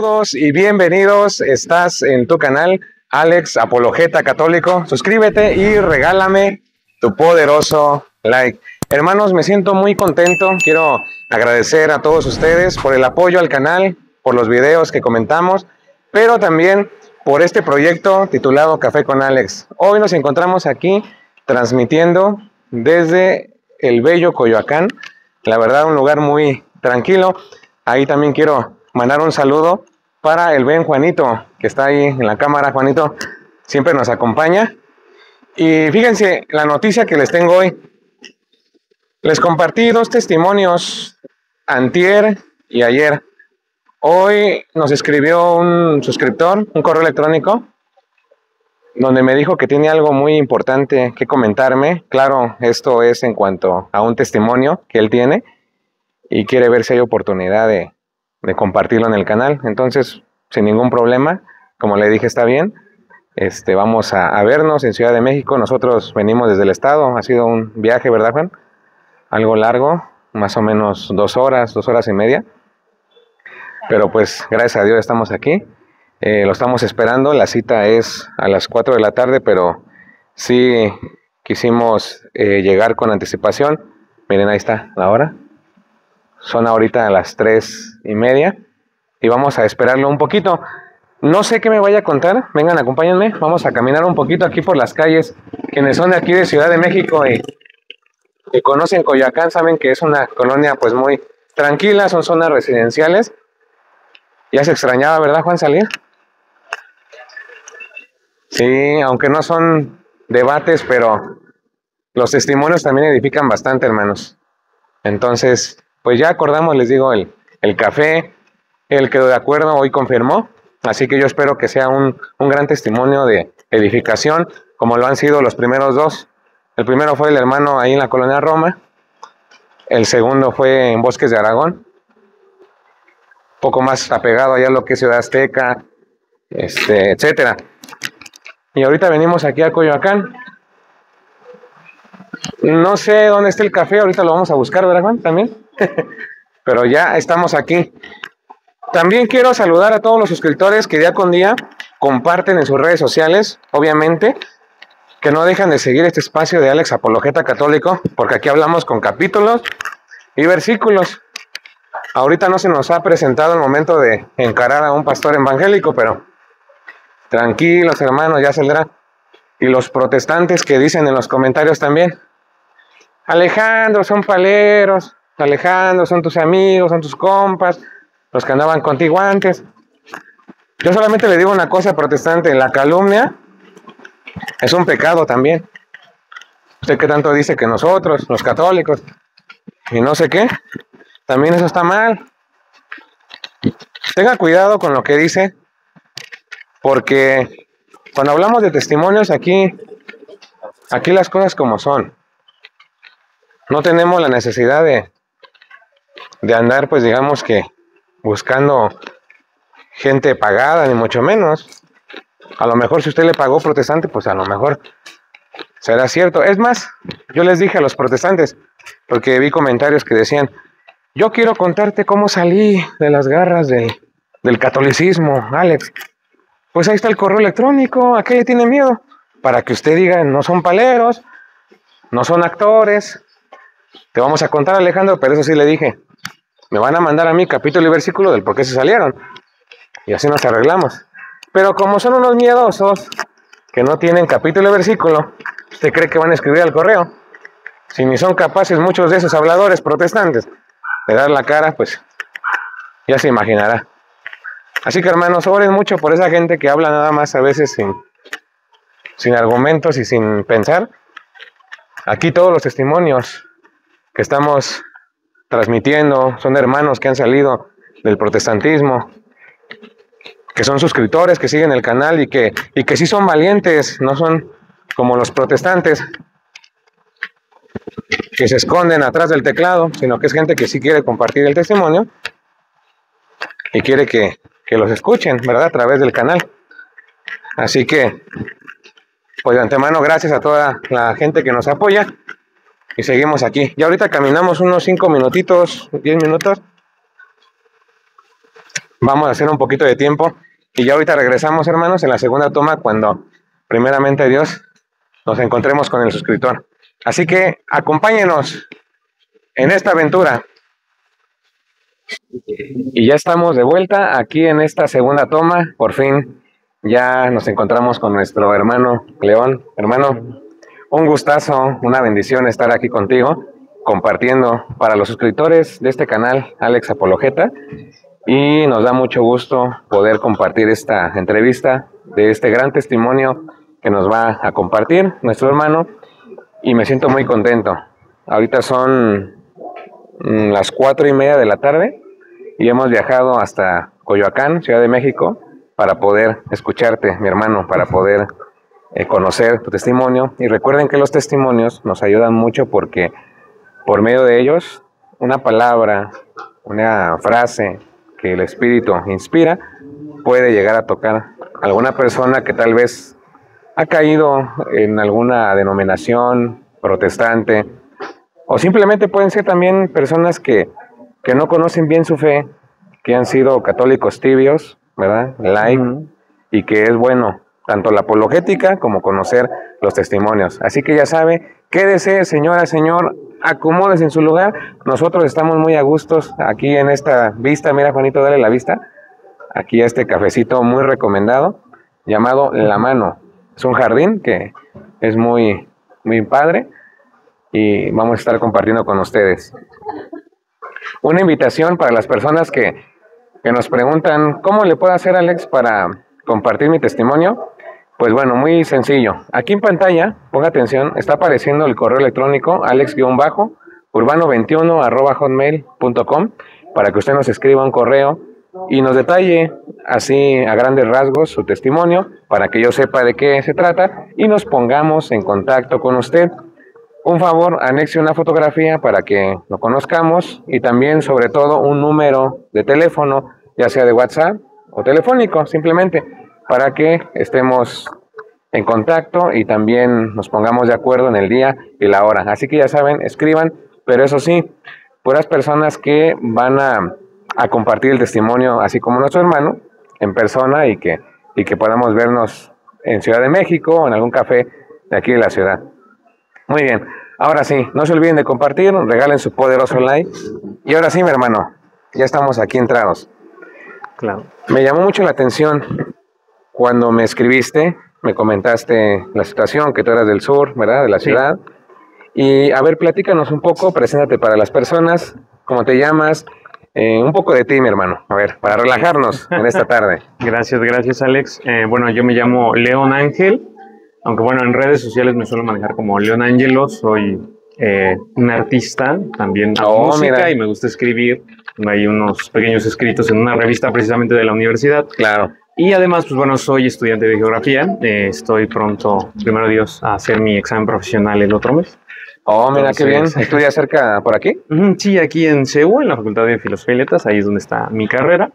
todos y bienvenidos. Estás en tu canal Alex Apologeta Católico. Suscríbete y regálame tu poderoso like. Hermanos, me siento muy contento. Quiero agradecer a todos ustedes por el apoyo al canal, por los videos que comentamos, pero también por este proyecto titulado Café con Alex. Hoy nos encontramos aquí transmitiendo desde el bello Coyoacán. La verdad, un lugar muy tranquilo. Ahí también quiero mandar un saludo para el buen Juanito, que está ahí en la cámara. Juanito siempre nos acompaña. Y fíjense la noticia que les tengo hoy. Les compartí dos testimonios antier y ayer. Hoy nos escribió un suscriptor, un correo electrónico, donde me dijo que tiene algo muy importante que comentarme. Claro, esto es en cuanto a un testimonio que él tiene y quiere ver si hay oportunidad de compartirlo en el canal. Entonces, sin ningún problema, como le dije, está bien. Vamos a vernos en Ciudad de México. Nosotros venimos desde el estado. Ha sido un viaje, ¿verdad, Juan? Algo largo, más o menos 2 horas y media. Pero pues, gracias a Dios estamos aquí. Lo estamos esperando. La cita es a las 4 de la tarde, pero sí quisimos llegar con anticipación. Miren, ahí está la hora. Son ahorita a las 3:30 y vamos a esperarlo un poquito. No sé qué me vaya a contar. Vengan, acompáñenme. Vamos a caminar un poquito aquí por las calles. Quienes son de aquí de Ciudad de México y conocen Coyoacán saben que es una colonia pues muy tranquila. Son zonas residenciales. Ya se extrañaba, ¿verdad, Juan, salir? Sí, aunque no son debates, pero los testimonios también edifican bastante, hermanos. Entonces, pues ya acordamos, les digo, el café. Él quedó de acuerdo, hoy confirmó. Así que yo espero que sea un gran testimonio de edificación, como lo han sido los primeros dos. El primero fue el hermano ahí en la colonia Roma. El segundo fue en Bosques de Aragón. Un poco más apegado allá a lo que es Ciudad Azteca, etcétera. Y ahorita venimos aquí a Coyoacán. No sé dónde está el café, ahorita lo vamos a buscar, ¿verdad, Juan? También. Pero ya estamos aquí. También quiero saludar a todos los suscriptores que día con día comparten en sus redes sociales, obviamente, que no dejan de seguir este espacio de Alex Apologeta Católico, porque aquí hablamos con capítulos y versículos. Ahorita no se nos ha presentado el momento de encarar a un pastor evangélico, pero tranquilos, hermanos, ya saldrá. Y los protestantes que dicen en los comentarios también: Alejandro, son paleros. Alejandro, son tus amigos, son tus compas, los que andaban contigo antes. Yo solamente le digo una cosa, protestante: la calumnia es un pecado también. Usted que tanto dice que nosotros, los católicos, y no sé qué, también eso está mal. Tenga cuidado con lo que dice, porque cuando hablamos de testimonios aquí las cosas como son. No tenemos la necesidad de andar, pues digamos que buscando gente pagada, ni mucho menos. A lo mejor si usted le pagó protestante, pues a lo mejor será cierto. Es más, yo les dije a los protestantes, porque vi comentarios que decían: yo quiero contarte cómo salí de las garras del catolicismo, Alex. Pues ahí está el correo electrónico. ¿A qué le tiene miedo? Para que usted diga: no son paleros, no son actores. Te vamos a contar, Alejandro, pero eso sí le dije: me van a mandar a mí capítulo y versículo del por qué se salieron. Y así nos arreglamos. Pero como son unos miedosos que no tienen capítulo y versículo, ¿usted cree que van a escribir al correo? Si ni son capaces muchos de esos habladores protestantes de dar la cara, pues ya se imaginará. Así que, hermanos, oren mucho por esa gente que habla nada más a veces sin argumentos y sin pensar. Aquí todos los testimonios que estamos transmitiendo son hermanos que han salido del protestantismo, que son suscriptores, que siguen el canal y que sí son valientes, no son como los protestantes que se esconden atrás del teclado, sino que es gente que sí quiere compartir el testimonio y quiere que los escuchen, ¿verdad? A través del canal. Así que, pues de antemano, gracias a toda la gente que nos apoya y seguimos aquí. Ya ahorita caminamos unos 5 minutitos, 10 minutos. vamos a hacer un poquito de tiempo y ya ahorita regresamos, hermanos, en la segunda toma cuando primeramente Dios nos encontremos con el suscriptor. Así que acompáñenos en esta aventura. Y ya estamos de vuelta aquí en esta segunda toma. Por fin ya nos encontramos con nuestro hermano León. Hermano, un gustazo, una bendición estar aquí contigo, compartiendo para los suscriptores de este canal, Alex Apologeta. Y nos da mucho gusto poder compartir esta entrevista de este gran testimonio que nos va a compartir nuestro hermano. Y me siento muy contento. Ahorita son las 4:30 de la tarde y hemos viajado hasta Coyoacán, Ciudad de México, para poder escucharte, mi hermano, para poder conocer tu testimonio. Y recuerden que los testimonios nos ayudan mucho porque por medio de ellos, una palabra, una frase que el Espíritu inspira, puede llegar a tocar a alguna persona que tal vez ha caído en alguna denominación protestante, o simplemente pueden ser también personas que no conocen bien su fe, que han sido católicos tibios, ¿verdad? Light, y que es bueno tanto la apologética como conocer los testimonios. Así que ya sabe, quédese, señora, señor, acomódese en su lugar. Nosotros estamos muy a gustos aquí en esta vista. Mira, Juanito, dale la vista. Aquí a este cafecito muy recomendado, llamado La Mano. Es un jardín que es muy, muy padre y vamos a estar compartiendo con ustedes. Una invitación para las personas que nos preguntan, ¿cómo le puedo hacer, Alex, para compartir mi testimonio? Pues bueno, muy sencillo. Aquí en pantalla, ponga atención, está apareciendo el correo electrónico alex-urbano21@hotmail.com para que usted nos escriba un correo y nos detalle así a grandes rasgos su testimonio para que yo sepa de qué se trata y nos pongamos en contacto con usted. Un favor, anexe una fotografía para que lo conozcamos y también, sobre todo, un número de teléfono, ya sea de WhatsApp o telefónico, simplemente, para que estemos en contacto y también nos pongamos de acuerdo en el día y la hora. Así que ya saben, escriban, pero eso sí, puras personas que van a compartir el testimonio, así como nuestro hermano, en persona y que podamos vernos en Ciudad de México o en algún café de aquí de la ciudad. Muy bien, ahora sí, no se olviden de compartir, regalen su poderoso like. Y ahora sí, mi hermano, ya estamos aquí entrados. Claro. Me llamó mucho la atención cuando me escribiste, me comentaste la situación, que tú eras del sur, ¿verdad? De la ciudad. Y a ver, platícanos un poco, preséntate para las personas, cómo te llamas, un poco de ti, mi hermano, a ver, para relajarnos en esta tarde. Gracias, Alex. Bueno, yo me llamo León Ángel, aunque bueno, en redes sociales me suelo manejar como León Ángelo, soy un artista, también hago música, mira, y me gusta escribir. Hay unos pequeños escritos en una revista precisamente de la universidad. Claro. Y además, pues bueno, soy estudiante de geografía. Estoy pronto, primero Dios, a hacer mi examen profesional el otro mes. Oh, mira, entonces, qué bien. ¿Estudias cerca por aquí? Sí, aquí en CEU, en la Facultad de Filosofía y Letras, ahí es donde está mi carrera.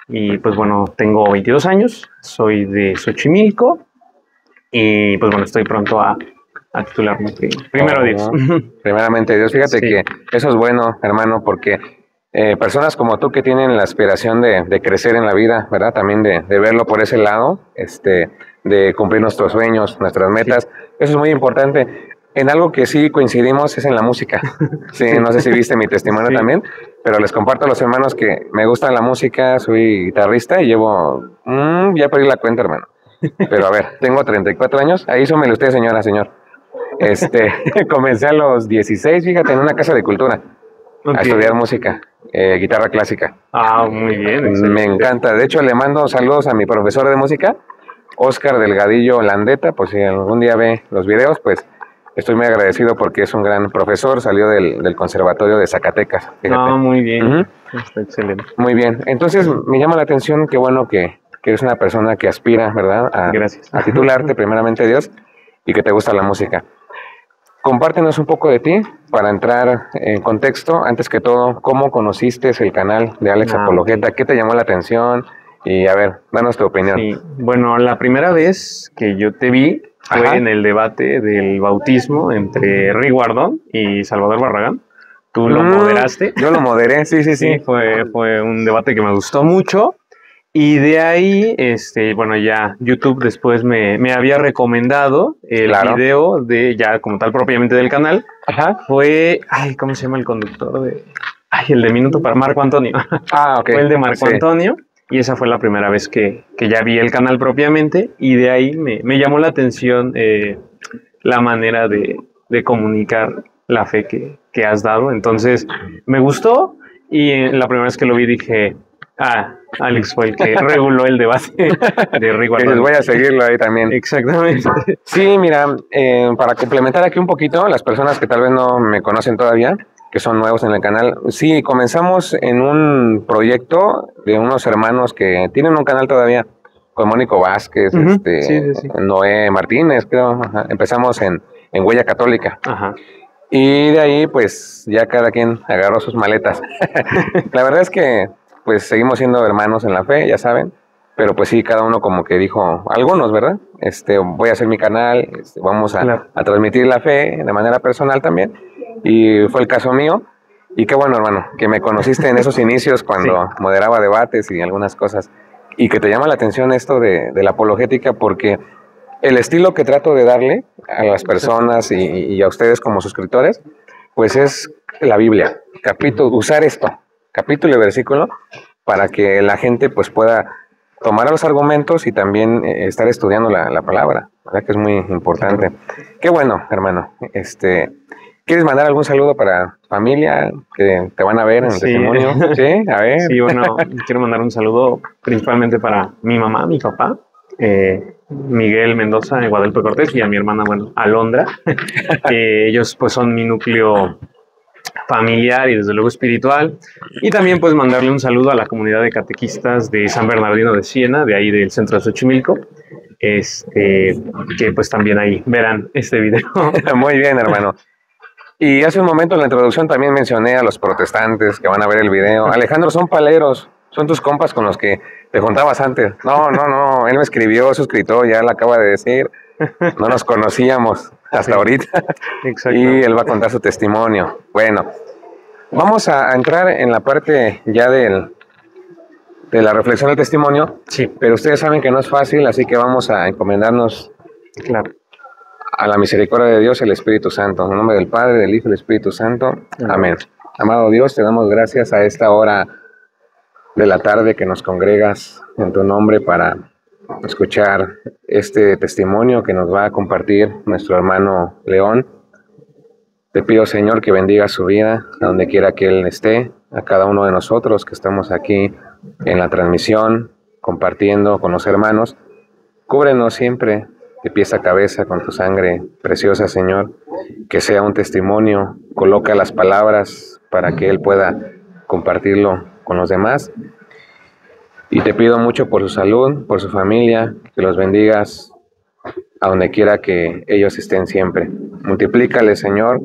Y pues bueno, tengo 22 años, soy de Xochimilco y pues bueno, estoy pronto a titularme. Primero Dios. Primeramente Dios, fíjate que eso es bueno, hermano, porque personas como tú que tienen la aspiración de crecer en la vida, ¿verdad? También de verlo por ese lado, de cumplir nuestros sueños, nuestras metas, eso es muy importante. En algo que sí coincidimos es en la música. Sí, no sé si viste mi testimonio también, pero les comparto a los hermanos que me gusta la música, soy guitarrista y llevo, ya perdí la cuenta, hermano. Pero a ver, tengo 34 años, ahí súmele usted, señora, señor. Comencé a los 16, fíjate, en una casa de cultura, a estudiar música, guitarra clásica. Ah, muy bien. Excelente. Me encanta. De hecho, le mando saludos a mi profesor de música, Oscar Delgadillo Landeta, por si algún día ve los videos, pues estoy muy agradecido porque es un gran profesor, salió del Conservatorio de Zacatecas. Fíjate. Ah, muy bien. Está excelente. Muy bien. Entonces, me llama la atención, qué bueno que eres una persona que aspira, ¿verdad? A titularte, primeramente Dios, y que te gusta la música. Compártenos un poco de ti para entrar en contexto. Antes que todo, ¿cómo conociste el canal de Alex Apologeta? ¿Qué te llamó la atención? Y a ver, danos tu opinión. Sí. Bueno, la primera vez que yo te vi fue en el debate del bautismo entre Rick Guardón y Salvador Barragán. Tú lo moderaste. Yo lo moderé, sí. Fue un debate que me gustó mucho. Y de ahí, bueno, ya YouTube después me había recomendado el video de ya como tal propiamente del canal. Ajá. Fue, ¿cómo se llama el conductor el de Minuto para Marco Antonio? Ok. Fue el de Marco Antonio. Y esa fue la primera vez que ya vi el canal propiamente. Y de ahí me llamó la atención la manera de comunicar la fe que has dado. Entonces, me gustó. Y la primera vez que lo vi dije, Alex fue el que reguló el debate de Rigo. Les voy a seguirlo ahí también. Exactamente. Sí, mira, para complementar aquí un poquito, las personas que tal vez no me conocen todavía, que son nuevos en el canal, sí, comenzamos en un proyecto de unos hermanos que tienen un canal todavía, con Mónico Vázquez, sí. Noé Martínez, creo. Ajá. Empezamos en Huella Católica. Ajá. Y de ahí, pues, ya cada quien agarró sus maletas. La verdad es que, pues, seguimos siendo hermanos en la fe, ya saben. Pero, pues, sí, cada uno como que dijo, algunos, ¿verdad? Voy a hacer mi canal, vamos a transmitir la fe de manera personal también. Y fue el caso mío. Y qué bueno, hermano, que me conociste en esos inicios cuando moderaba debates y algunas cosas. Y que te llama la atención esto de la apologética, porque el estilo que trato de darle a las personas y a ustedes como suscriptores, pues es la Biblia, usar esto, capítulo y versículo, para que la gente pues pueda tomar los argumentos y también estar estudiando la palabra, ¿verdad? Que es muy importante. Qué bueno, hermano. ¿Quieres mandar algún saludo para familia que te van a ver en el testimonio? Sí, a ver. Sí, bueno, quiero mandar un saludo principalmente para mi mamá, mi papá, Miguel Mendoza de Guadalupe Cortés, y a mi hermana, bueno, Alondra. Ellos pues son mi núcleo familiar y desde luego espiritual. Y también pues mandarle un saludo a la comunidad de catequistas de San Bernardino de Siena, de ahí del centro de Xochimilco, que pues también ahí verán este video. Muy bien, hermano. Y hace un momento en la introducción también mencioné a los protestantes que van a ver el video. Alejandro, son paleros, son tus compas con los que te juntabas antes. No, él me escribió, es suscriptor, ya lo acaba de decir. No nos conocíamos hasta ahorita. Exacto. Y él va a contar su testimonio. Bueno, vamos a entrar en la parte ya de la reflexión del testimonio. Sí. Pero ustedes saben que no es fácil, así que vamos a encomendarnos a la misericordia de Dios, el Espíritu Santo. En nombre del Padre, del Hijo y del Espíritu Santo. Amén. Amado Dios, te damos gracias a esta hora de la tarde que nos congregas en tu nombre para escuchar este testimonio que nos va a compartir nuestro hermano León. Te pido, Señor, que bendiga su vida a donde quiera que él esté, a cada uno de nosotros que estamos aquí en la transmisión, compartiendo con los hermanos. Cúbrenos siempre de pies a cabeza con tu sangre preciosa, Señor, que sea un testimonio, coloca las palabras para que él pueda compartirlo con los demás. Y te pido mucho por su salud, por su familia, que los bendigas a donde quiera que ellos estén siempre. Multiplícale, Señor,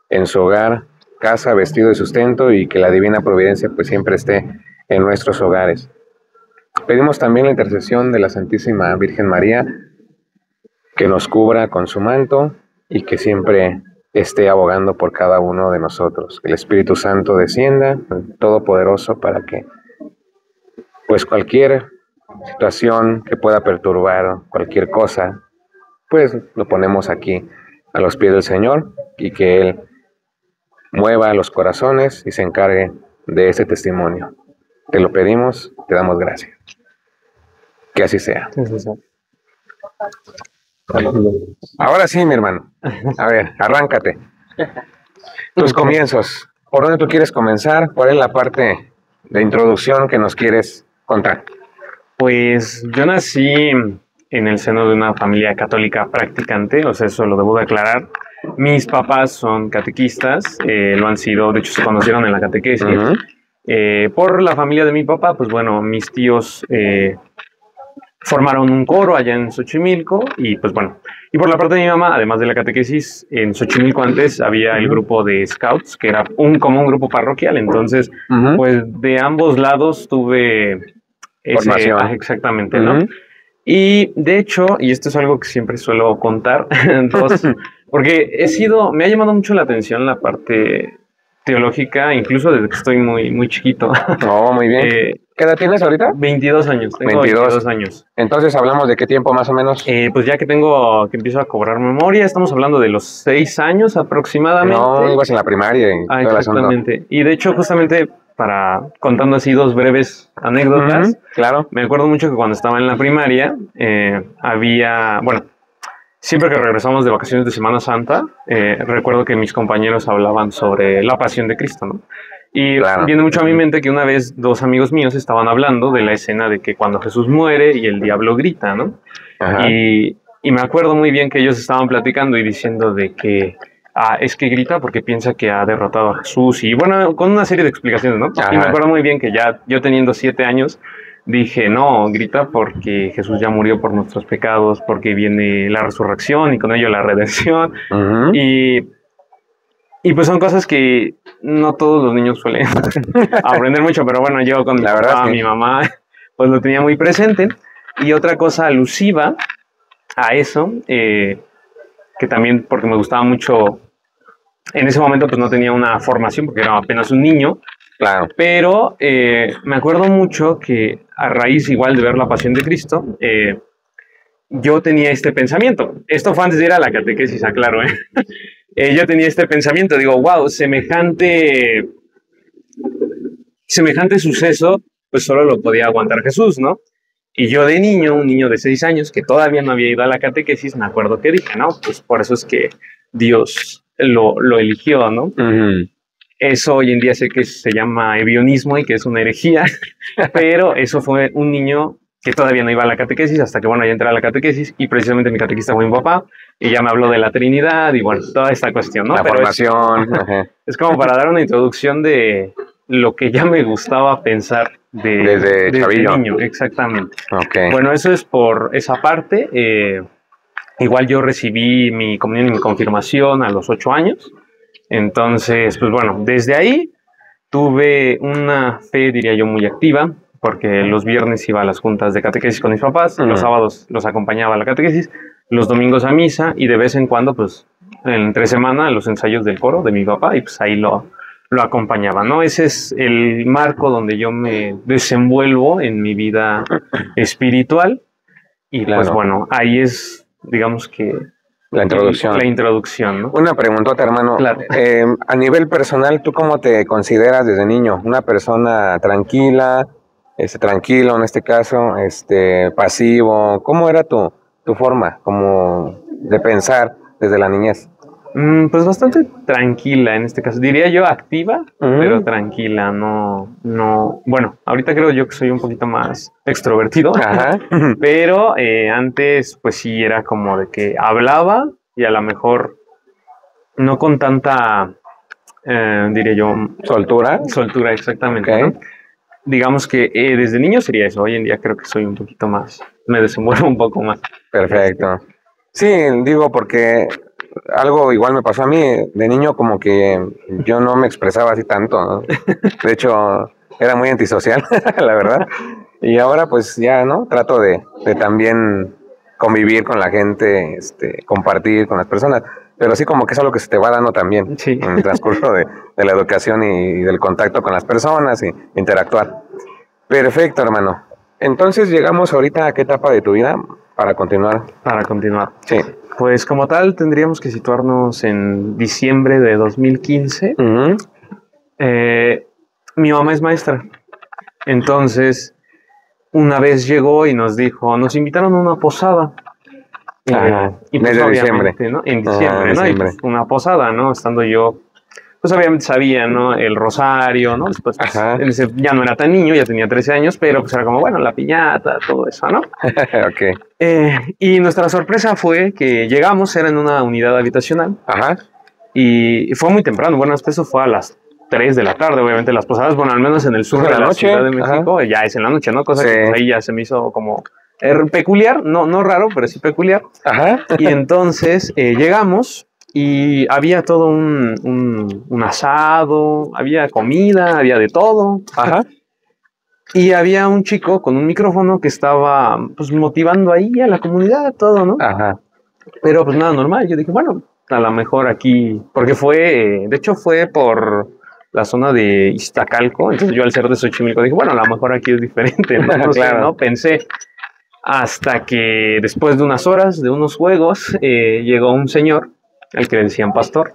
en su hogar, casa, vestido y sustento, y que la divina providencia pues siempre esté en nuestros hogares. Pedimos también la intercesión de la Santísima Virgen María, que nos cubra con su manto y que siempre esté abogando por cada uno de nosotros. Que el Espíritu Santo descienda, todopoderoso, para que pues cualquier situación que pueda perturbar, cualquier cosa, pues lo ponemos aquí a los pies del Señor, y que Él mueva los corazones y se encargue de ese testimonio. Te lo pedimos, te damos gracias. Que así sea. Ahora sí, mi hermano. A ver, arráncate. Tus comienzos. ¿Por dónde tú quieres comenzar? ¿Cuál es la parte de introducción que nos quieres contar? Pues yo nací en el seno de una familia católica practicante, o sea, eso lo debo de aclarar. Mis papás son catequistas, lo han sido, de hecho se conocieron en la catequesis. Por la familia de mi papá, pues bueno, mis tíos formaron un coro allá en Xochimilco, y pues bueno, y por la parte de mi mamá, además de la catequesis, en Xochimilco antes había el grupo de scouts, que era como un grupo parroquial, entonces pues de ambos lados tuve formación. Exactamente, ¿no? Y de hecho, y esto es algo que siempre suelo contar, porque me ha llamado mucho la atención la parte teológica, incluso desde que estoy muy, muy chiquito. Oh, muy bien. ¿Qué edad tienes ahorita? 22 años, tengo 22 años. Entonces, ¿hablamos de qué tiempo más o menos? Pues ya que empiezo a cobrar memoria, estamos hablando de los 6 años aproximadamente. No, ibas en la primaria y todo el asunto. Exactamente. Y de hecho, justamente contando así 2 breves anécdotas, claro. Me acuerdo mucho que cuando estaba en la primaria, siempre que regresamos de vacaciones de Semana Santa, recuerdo que mis compañeros hablaban sobre la pasión de Cristo, ¿no? Y viene mucho a mi mente que una vez 2 amigos míos estaban hablando de la escena de que cuando Jesús muere y el diablo grita, ¿no? Y me acuerdo muy bien que ellos estaban platicando y diciendo de que es que grita porque piensa que ha derrotado a Jesús y bueno, con una serie de explicaciones, ¿no? Y me acuerdo muy bien que ya yo teniendo 7 años dije, no, grita porque Jesús ya murió por nuestros pecados, porque viene la resurrección y con ello la redención. Y pues son cosas que no todos los niños suelen aprender mucho, pero bueno, yo con mi mamá, pues lo tenía muy presente. Y otra cosa alusiva a eso, que también porque me gustaba mucho, en ese momento pues no tenía una formación porque era apenas un niño, claro. Pero me acuerdo mucho que a raíz igual de ver La Pasión de Cristo, yo tenía este pensamiento. Esto fue antes de ir a la catequesis, aclaro, yo tenía este pensamiento, digo, wow, semejante suceso, pues solo lo podía aguantar Jesús, ¿no? Y yo de niño, un niño de 6 años, que todavía no había ido a la catequesis, me acuerdo que dije, no, pues por eso es que Dios lo eligió, ¿no? Eso hoy en día sé que se llama ebionismo y que es una herejía, pero eso fue un niño que todavía no iba a la catequesis hasta que, bueno, ya entré a la catequesis y precisamente mi catequista fue mi papá y ya me habló de la Trinidad y, bueno, toda esta cuestión, ¿no? La formación. Es como para dar una introducción de lo que ya me gustaba pensar desde niño. Exactamente. Okay. Bueno, eso es por esa parte. Igual yo recibí mi comunión y mi confirmación a los 8 años. Entonces, pues bueno, desde ahí tuve una fe, diría yo, muy activa, porque los viernes iba a las juntas de catequesis con mis papás, los sábados los acompañaba a la catequesis, los domingos a misa y de vez en cuando, pues, entre semana, los ensayos del coro de mi papá y pues ahí lo acompañaba, ¿no? Ese es el marco donde yo me desenvuelvo en mi vida espiritual y pues bueno, ahí es, digamos que... La introducción. ¿no? Una preguntota, hermano. Claro. A nivel personal, ¿tú cómo te consideras desde niño? ¿Una persona tranquila, tranquilo en este caso, pasivo? ¿Cómo era tu forma como de pensar desde la niñez? Pues bastante tranquila en este caso. Diría yo activa, pero tranquila. No. Bueno, ahorita creo yo que soy un poquito más extrovertido. Pero antes, pues sí, era como de que hablaba y a lo mejor no con tanta, diría yo... ¿Soltura? Soltura, exactamente. Okay. ¿No? Digamos que desde niño sería eso. Hoy en día creo que soy un poquito más, me desenvuelvo un poco más. Perfecto. Sí, digo porque... Algo igual me pasó a mí, de niño como que yo no me expresaba así tanto, ¿no? De hecho, era muy antisocial, la verdad. Y ahora pues ya, ¿no? Trato de también convivir con la gente, compartir con las personas. Pero sí como que es algo que se te va dando también en el transcurso de la educación y del contacto con las personas y interactuar. Perfecto, hermano. Entonces llegamos ahorita a qué etapa de tu vida para continuar. Para continuar. Sí. Pues como tal tendríamos que situarnos en diciembre de 2015. Mi mamá es maestra. Entonces, una vez llegó y nos dijo, nos invitaron a una posada. Y pues, diciembre. ¿no? En diciembre, ¿no? Y pues, una posada, ¿no? Estando yo, pues obviamente sabía, ¿no? El rosario, ¿no? Después, pues, ya no era tan niño, ya tenía 13 años, pero pues era como, bueno, la piñata, todo eso, ¿no? Okay. Y nuestra sorpresa fue que llegamos, era en una unidad habitacional. Y fue muy temprano, bueno, eso fue a las 3 de la tarde, obviamente las posadas, bueno, al menos en el sur de la Ciudad de México, ya es en la noche, ¿no? Cosa que pues, ahí ya se me hizo como peculiar, no raro, pero sí peculiar. Y entonces llegamos y había todo un asado, había comida, había de todo. Y había un chico con un micrófono que estaba pues motivando ahí a la comunidad, todo, ¿no? Pero pues nada normal. Yo dije, bueno, a lo mejor aquí, porque fue, de hecho fue por la zona de Iztacalco. Entonces yo al ser de Xochimilco dije, bueno, a lo mejor aquí es diferente, ¿no? No sé, Claro. ¿no? Pensé, hasta que después de unas horas, de unos juegos, llegó un señor, al que le decían pastor.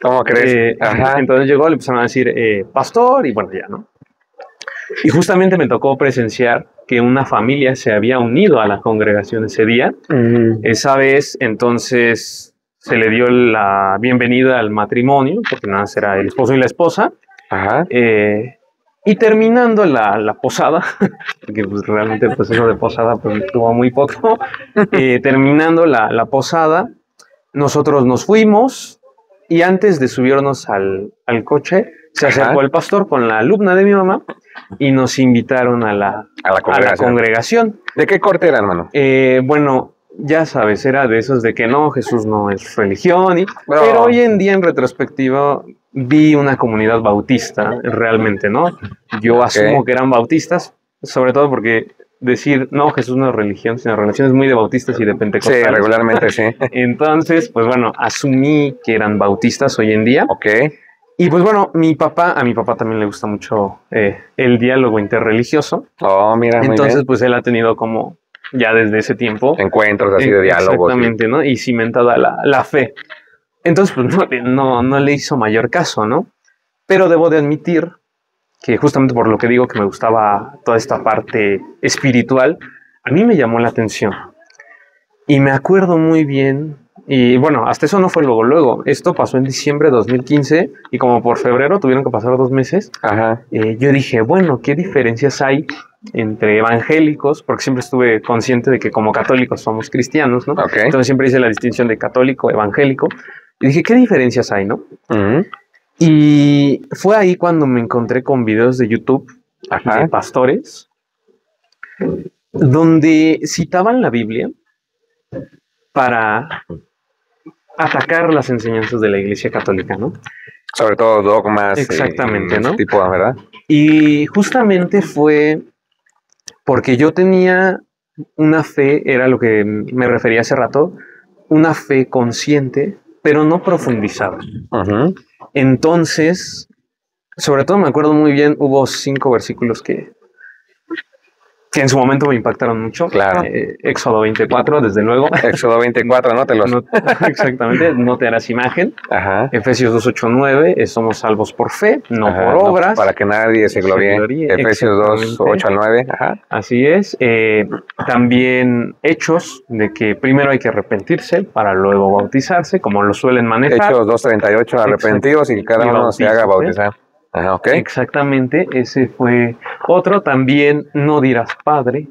¿Cómo crees? Ajá. Entonces llegó, le empezaron a decir, pastor, y bueno, ya, ¿no? Y justamente me tocó presenciar que una familia se había unido a la congregación ese día. Esa vez, entonces, se le dio la bienvenida al matrimonio, porque nada más era el esposo y la esposa. Ajá. Y terminando la posada, porque pues, realmente el proceso de posada pues, tuvo muy poco, terminando la posada, nosotros nos fuimos y antes de subirnos al coche, se acercó el pastor con la alumna de mi mamá y nos invitaron a la congregación. ¿De qué corte era, hermano? Bueno, ya sabes, era de esos de que no, Jesús no es religión, pero hoy en día en retrospectiva vi una comunidad bautista realmente, ¿no? Yo asumo que eran bautistas, sobre todo porque decir, no, Jesús no es religión, sino religión es muy de bautistas y de pentecostales. Sí, regularmente sí. Entonces, pues bueno, asumí que eran bautistas hoy en día. Ok. Y pues bueno, a mi papá también le gusta mucho el diálogo interreligioso. Oh, mira, muy entonces, bien. pues él ha tenido como, ya desde ese tiempo, encuentros así de diálogos. Exactamente, ¿sí? ¿No? Y cimentada la fe. Entonces, pues no le hizo mayor caso, ¿no? Pero debo de admitir que justamente por lo que digo que me gustaba toda esta parte espiritual, a mí me llamó la atención. Y me acuerdo muy bien, y bueno, hasta eso no fue luego. Esto pasó en diciembre de 2015 y como por febrero tuvieron que pasar 2 meses. Ajá. Yo dije, bueno, ¿qué diferencias hay entre evangélicos? Porque siempre estuve consciente de que como católicos somos cristianos, ¿no? Okay. Entonces siempre hice la distinción de católico, evangélico. Y dije, ¿qué diferencias hay, no? Y fue ahí cuando me encontré con videos de YouTube de pastores donde citaban la Biblia para atacar las enseñanzas de la Iglesia Católica, ¿no? Sobre todo dogmas. Exactamente, ¿no? Tipo, ¿verdad? Y justamente fue porque yo tenía una fe, era lo que me refería hace rato, una fe consciente, pero no profundizada. Entonces, sobre todo me acuerdo muy bien, hubo 5 versículos que en su momento me impactaron mucho. Claro. Éxodo 24, desde luego. Éxodo 24, exactamente, no te harás imagen. Ajá. Efesios 2, 8, 9, somos salvos por fe, no por obras. Para que nadie se gloríe. Efesios 2, 8 al 9. Ajá. Así es. También hechos de que primero hay que arrepentirse para luego bautizarse, como lo suelen manejar. Hechos 2, 38, arrepentidos y cada uno se haga bautizar. Ajá, okay. Exactamente, ese fue otro. También no dirás padre.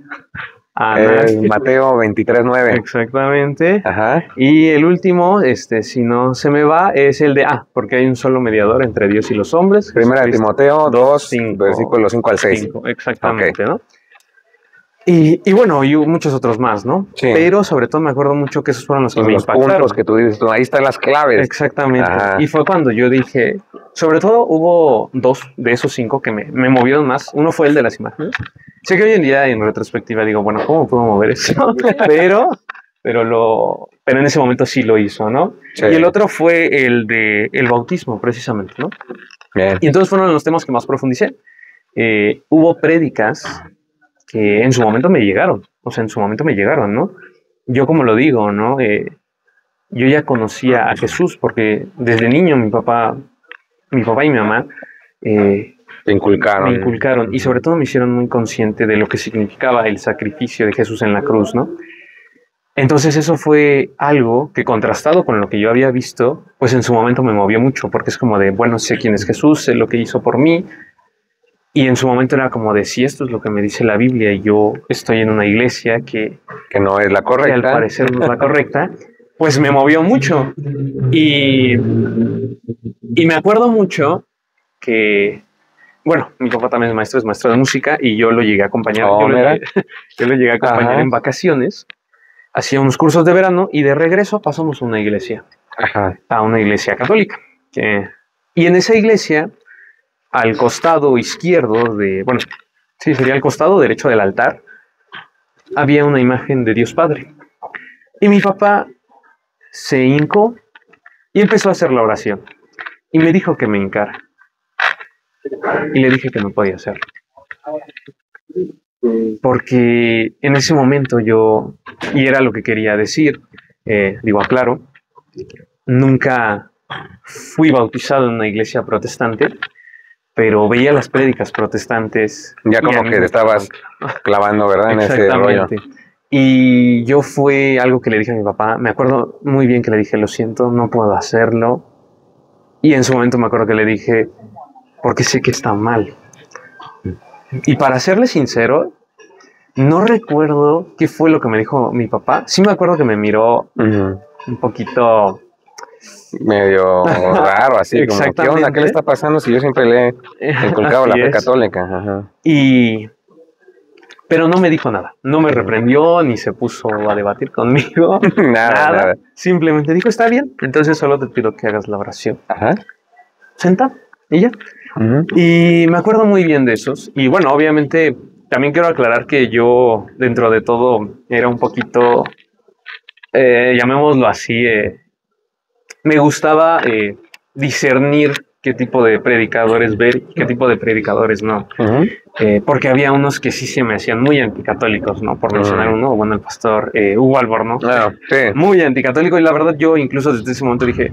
Mateo 23, 9. Exactamente. Ajá. Y el último, si no se me va, es el de porque hay un solo mediador entre Dios y los hombres. Primera de Timoteo 2, versículos 5 al 6. 5, exactamente, ¿no? Y bueno, y muchos otros más, ¿no? Sí. Pero sobre todo me acuerdo mucho que esos fueron los que me impactaron. Puntos que tú dices, ahí están las claves. Exactamente. Ajá. Y fue cuando yo dije, sobre todo hubo 2 de esos 5 que me movieron más. Uno fue el de las imágenes. Sé que hoy en día en retrospectiva digo, bueno, ¿cómo puedo mover eso? pero en ese momento sí lo hizo, ¿no? Sí. Y el otro fue el de el bautismo, precisamente, ¿no? Bien. Y entonces fueron los temas que más profundicé. Hubo prédicas que en su momento me llegaron, ¿no? Yo como lo digo, ¿no? Yo ya conocía a Jesús porque desde niño mi papá y mi mamá me inculcaron y sobre todo me hicieron muy consciente de lo que significaba el sacrificio de Jesús en la cruz, ¿no? Entonces eso fue algo que contrastado con lo que yo había visto, pues en su momento me movió mucho porque es como de, bueno, sé quién es Jesús, sé lo que hizo por mí. Y en su momento era como de, si esto es lo que me dice la Biblia y yo estoy en una iglesia que no es la correcta, que al parecer no es la correcta, pues me movió mucho. Y me acuerdo mucho que, bueno, mi papá también es maestro de música y yo lo llegué a acompañar. Yo lo llegué a acompañar en vacaciones, hacía unos cursos de verano y de regreso pasamos a una iglesia, a una iglesia católica. Y en esa iglesia, al costado izquierdo sería el costado derecho del altar, había una imagen de Dios Padre. Y mi papá se hincó y empezó a hacer la oración. Y me dijo que me hincara. Y le dije que no podía hacerlo. Porque en ese momento y era lo que quería decir, aclaro, nunca fui bautizado en una iglesia protestante, pero veía las prédicas protestantes. Ya como que te estabas clavando, ¿verdad? En ese rollo. Y yo fue algo que le dije a mi papá, me acuerdo muy bien que le dije, lo siento, no puedo hacerlo. Y en su momento me acuerdo que le dije, porque sé que está mal. Y para serle sincero, no recuerdo qué fue lo que me dijo mi papá. Sí me acuerdo que me miró un poquito... medio raro, así como, ¿qué onda? ¿Qué le está pasando si yo siempre le he inculcado la fe católica? Ajá. Pero no me dijo nada, no me reprendió, ni se puso a debatir conmigo, nada. Simplemente dijo, está bien, entonces solo te pido que hagas la oración. Ajá. Senta, y ya. Y me acuerdo muy bien de esos. Y bueno, obviamente, también quiero aclarar que yo, dentro de todo, era un poquito, llamémoslo así, me gustaba discernir qué tipo de predicadores ver y qué tipo de predicadores no. Porque había unos que sí se me hacían muy anticatólicos, ¿no? Por mencionar uno, bueno, el pastor Hugo Albornoz, sí. Muy anticatólico, y la verdad yo incluso desde ese momento dije,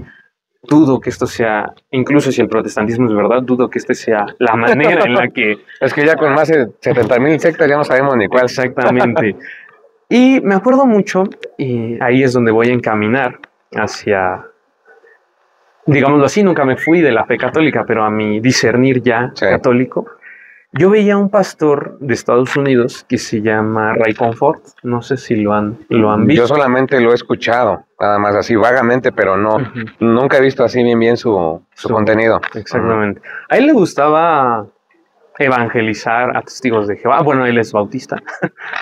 dudo que esto sea, incluso si el protestantismo es verdad, dudo que esta sea la manera en la que... Es que ya con más de 70,000 sectas ya no sabemos ni cuál. Exactamente. Y me acuerdo mucho, y ahí es donde voy a encaminar hacia... digámoslo así, nunca me fui de la fe católica, pero a mi discernir ya católico, yo veía a un pastor de Estados Unidos que se llama Ray Comfort. No sé si lo han visto. Yo solamente lo he escuchado, nada más así vagamente, pero no, nunca he visto así bien su contenido. Exactamente. A él le gustaba evangelizar a testigos de Jehová. Bueno, él es bautista.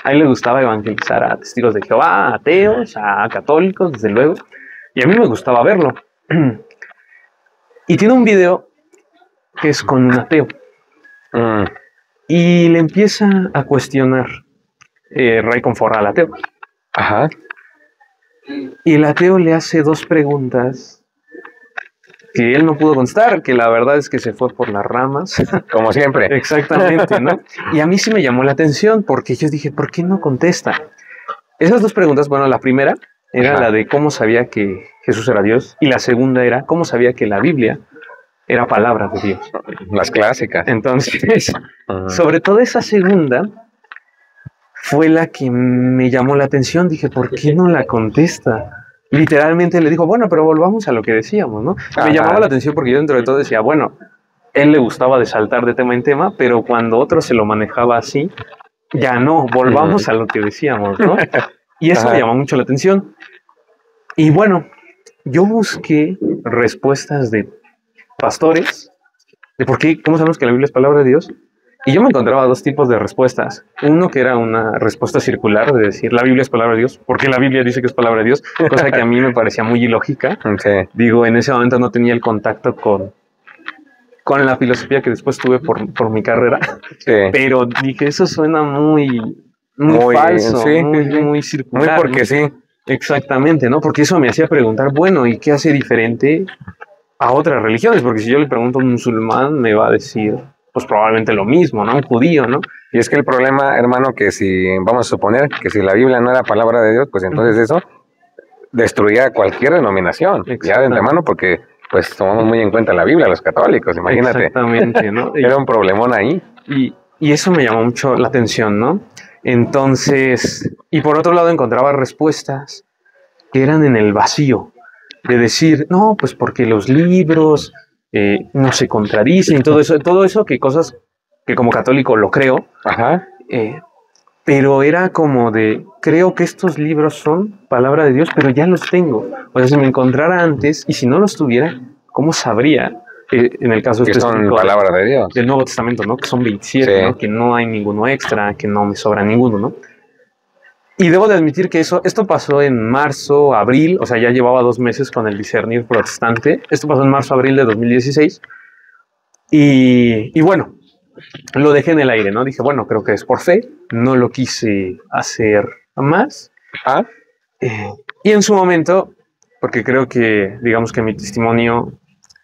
A él le gustaba evangelizar a testigos de Jehová, a ateos, a católicos, desde luego. Y a mí me gustaba verlo. Y tiene un video que es con un ateo. Y le empieza a cuestionar Ray Comfort al ateo. Ajá. Y el ateo le hace dos preguntas que él no pudo contestar, que la verdad es que se fue por las ramas. Como siempre. Exactamente, ¿no? Y a mí sí me llamó la atención porque yo dije, ¿por qué no contesta? Esas dos preguntas, bueno, la primera era la de cómo sabía que Jesús era Dios, y la segunda era cómo sabía que la Biblia era palabra de Dios. Las clásicas. Entonces, sobre todo esa segunda fue la que me llamó la atención. Dije, ¿por qué no la contesta? Literalmente le dijo, bueno, pero volvamos a lo que decíamos, ¿no? Me llamaba la atención porque yo dentro de todo decía, bueno, él le gustaba de saltar de tema en tema, pero cuando otro se lo manejaba así, ya no, volvamos a lo que decíamos, ¿no? Y eso me llamó mucho la atención. Y bueno, yo busqué respuestas de pastores, de por qué, cómo sabemos que la Biblia es palabra de Dios. Y yo me encontraba dos tipos de respuestas. Uno que era una respuesta circular, de decir, la Biblia es palabra de Dios, porque la Biblia dice que es palabra de Dios, cosa que a mí me parecía muy ilógica. Digo, en ese momento no tenía el contacto con la filosofía que después tuve por mi carrera, pero dije, eso suena muy falso, muy circular. Muy porque sí. Exactamente, ¿no? Porque eso me hacía preguntar, bueno, ¿y qué hace diferente a otras religiones? Porque si yo le pregunto a un musulmán, me va a decir, pues probablemente lo mismo, ¿no? Un judío, ¿no? Y es que el problema, hermano, que si vamos a suponer que si la Biblia no era palabra de Dios, pues entonces eso destruía cualquier denominación, ya de antemano, porque pues tomamos muy en cuenta la Biblia, los católicos, imagínate. Exactamente, ¿no? Era un problemón ahí. Y eso me llamó mucho la atención, ¿no? Entonces, y por otro lado encontraba respuestas que eran en el vacío, de decir, no, pues porque los libros no se contradicen y todo eso que cosas que como católico lo creo, pero era como de, creo que estos libros son palabra de Dios, pero ya los tengo. O sea, si me encontrara antes y si no los tuviera, ¿cómo sabría? En el caso que son palabra de Dios. Del Nuevo Testamento, ¿no? Que son 27, ¿no? Que no hay ninguno extra, que no me sobra ninguno, ¿no? Y debo de admitir que esto pasó en marzo, abril, o sea, ya llevaba 2 meses con el discernir protestante. Esto pasó en marzo, abril de 2016. Y bueno, lo dejé en el aire, ¿no? Dije, bueno, creo que es por fe. No lo quise hacer más. Y en su momento, porque creo que, digamos que mi testimonio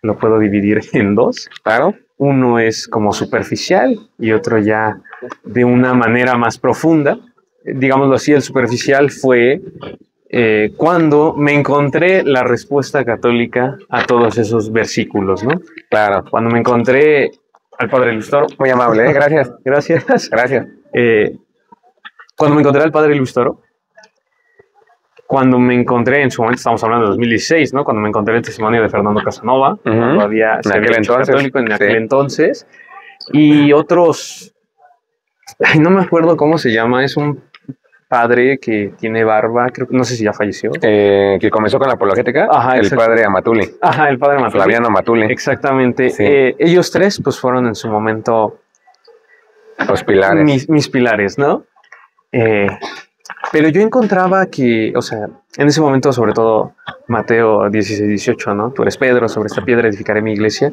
lo puedo dividir en dos. Claro. Uno es como superficial y otro ya de una manera más profunda. Digámoslo así, el superficial fue cuando me encontré la respuesta católica a todos esos versículos, ¿no? Claro. Cuando me encontré al Padre Luis Toro. Muy amable, gracias. Gracias. Gracias. Cuando me encontré al Padre Luis Toro, cuando me encontré, en su momento estamos hablando de 2016, ¿no? Cuando me encontré el tesimonio de Fernando Casanova, cuando había católico en aquel entonces, y otros, no me acuerdo cómo se llama, es un padre que tiene barba, creo, no sé si ya falleció. Que comenzó con la apologética, el padre Amatuli. Ajá, el padre Amatuli. Flaviano Amatuli. Exactamente. Sí. Ellos tres, pues, fueron en su momento los pilares. Mis pilares, ¿no? Pero yo encontraba que, o sea, en ese momento, sobre todo Mateo 16, 18, ¿no? Tú eres Pedro, sobre esta piedra edificaré mi iglesia.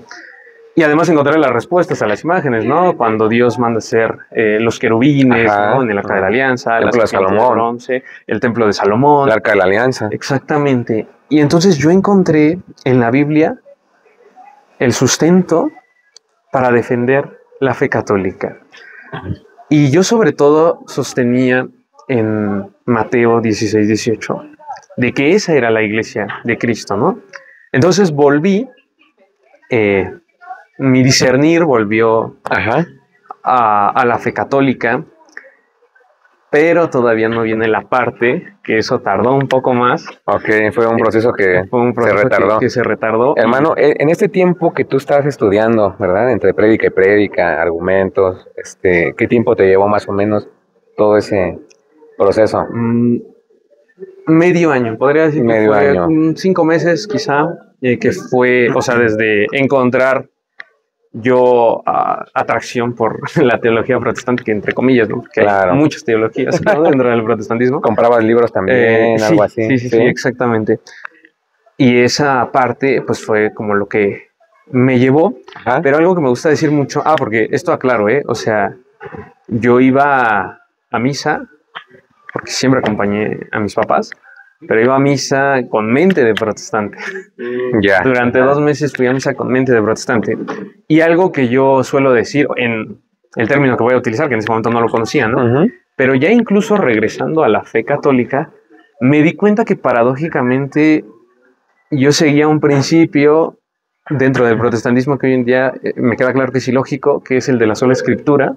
Y además encontré las respuestas a las imágenes, ¿no? Cuando Dios manda hacer los querubines, ¿no? En el Arca de la Alianza, el templo de Salomón, bronce, el templo de Salomón. El Arca de la Alianza. Exactamente. Y entonces yo encontré en la Biblia el sustento para defender la fe católica. Y yo sobre todo sostenía en Mateo 16, 18, de que esa era la iglesia de Cristo, ¿no? Entonces volví, mi discernir volvió a la fe católica, pero todavía no viene la parte, que eso tardó un poco más. Ok, fue un proceso que se retardó. Hermano, en este tiempo que tú estabas estudiando, ¿verdad? Entre prédica y prédica, argumentos, ¿qué tiempo te llevó más o menos todo ese proceso? Medio año, podría decir. Medio año. 5 meses quizá, que fue, o sea, desde encontrar yo atracción por la teología protestante, que entre comillas, ¿no? Porque hay muchas teologías, ¿no? Dentro del protestantismo. ¿Comprabas libros también, algo así? Sí, exactamente. Y esa parte, pues, fue como lo que me llevó. Pero algo que me gusta decir mucho, porque esto aclaro, o sea, yo iba a misa, porque siempre acompañé a mis papás, pero iba a misa con mente de protestante. Durante 2 meses fui a misa con mente de protestante. Y algo que yo suelo decir, en el término que voy a utilizar, que en ese momento no lo conocía, ¿no? Pero ya incluso regresando a la fe católica, me di cuenta que paradójicamente yo seguía un principio dentro del protestantismo que hoy en día me queda claro que es ilógico, que es el de la sola escritura.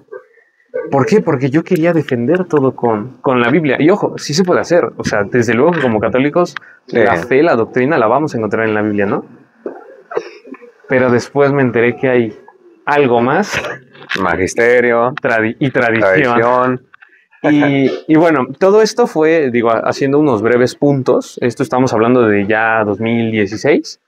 ¿Por qué? Porque yo quería defender todo con la Biblia. Y ojo, sí se puede hacer. O sea, desde luego que como católicos, la fe, la doctrina la vamos a encontrar en la Biblia, ¿no? Pero después me enteré que hay algo más. Magisterio. Y tradición. Y bueno, todo esto fue, digo, haciendo unos breves puntos. Esto estamos hablando de ya 2016.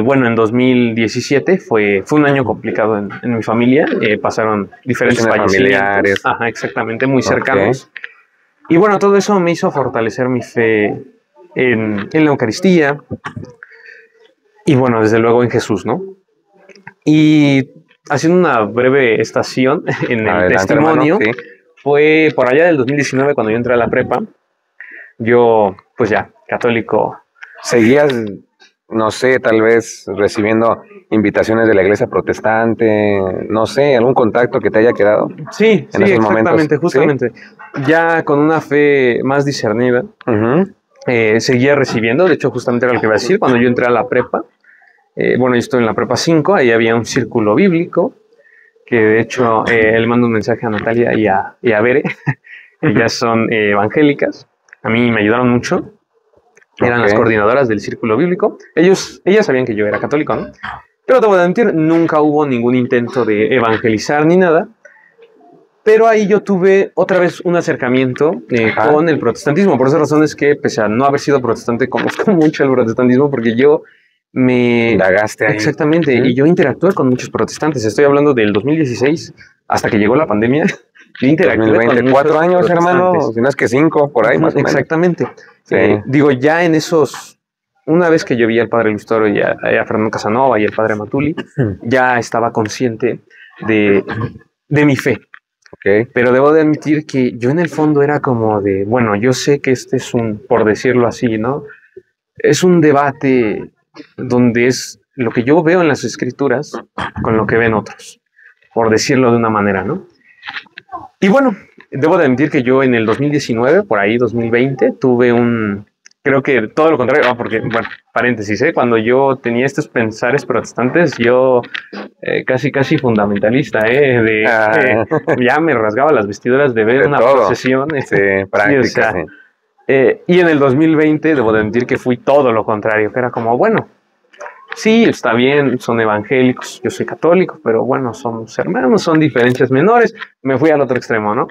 Bueno, en 2017 fue un año complicado en mi familia. Pasaron diferentes familiares. Exactamente, muy cercanos. Y bueno, todo eso me hizo fortalecer mi fe en la Eucaristía. Y bueno, desde luego en Jesús, ¿no? Y haciendo una breve estación en el testimonio, hermano, fue por allá del 2019 cuando yo entré a la prepa. Yo, pues ya, católico. ¿Seguías, no sé, tal vez recibiendo invitaciones de la iglesia protestante? No sé, algún contacto que te haya quedado. Sí, exactamente, justamente. ¿Sí? Ya con una fe más discernida, seguía recibiendo. De hecho, justamente era lo que iba a decir. Cuando yo entré a la prepa, bueno, yo estoy en la prepa 5, ahí había un círculo bíblico, que de hecho le mando un mensaje a Natalia y a Bere, que ya son evangélicas. A mí me ayudaron mucho. Eran las coordinadoras del círculo bíblico. Ellas sabían que yo era católico, ¿no? Pero te voy a mentir, nunca hubo ningún intento de evangelizar ni nada. Pero ahí yo tuve otra vez un acercamiento con el protestantismo. Por esas razones que, pese a no haber sido protestante, conozco mucho el protestantismo porque yo me... Indagaste ahí. Exactamente, y yo interactué con muchos protestantes. Estoy hablando del 2016 hasta que llegó la pandemia. Yo interactué 2020, con 4 años, hermano, si no es que 5, por ahí más o menos. Exactamente. Sí. Digo, ya en esos... Una vez que yo vi al padre Luis Toro y a Fernando Casanova y al padre Amatuli, ya estaba consciente de mi fe. Pero debo de admitir que yo en el fondo era como de, bueno, yo sé que este es por decirlo así, ¿no? Es un debate donde es lo que yo veo en las escrituras con lo que ven otros, por decirlo de una manera, ¿no? Y bueno, debo de admitir que yo en el 2019, por ahí 2020, tuve creo que todo lo contrario, porque, bueno, paréntesis, cuando yo tenía estos pensares protestantes, yo casi fundamentalista, ya me rasgaba las vestiduras de ver una procesión. Sí, práctica, o sea, y en el 2020 debo de admitir que fui todo lo contrario, que era como, bueno, sí, está bien, son evangélicos, yo soy católico, pero bueno, somos hermanos, son diferencias menores. Me fui al otro extremo, ¿no?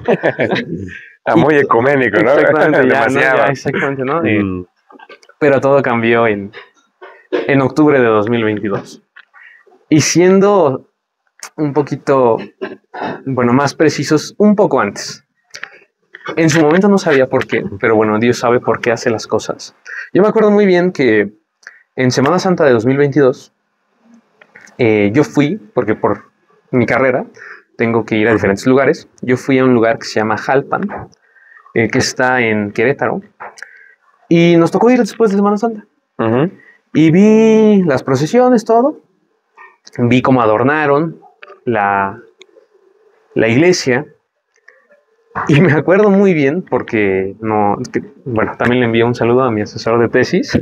Muy ecuménico, ¿no? Exactamente, ya, exactamente, ¿no? Pero todo cambió en octubre de 2022. Y siendo un poquito, bueno, más precisos, un poco antes. En su momento no sabía por qué, pero bueno, Dios sabe por qué hace las cosas. Yo me acuerdo muy bien que en Semana Santa de 2022, yo fui, porque por mi carrera tengo que ir a diferentes lugares. Yo fui a un lugar que se llama Jalpan, que está en Querétaro, y nos tocó ir después de Semana Santa. Y vi las procesiones, todo. Vi cómo adornaron la iglesia. Y me acuerdo muy bien porque bueno, también le envié un saludo a mi asesor de tesis.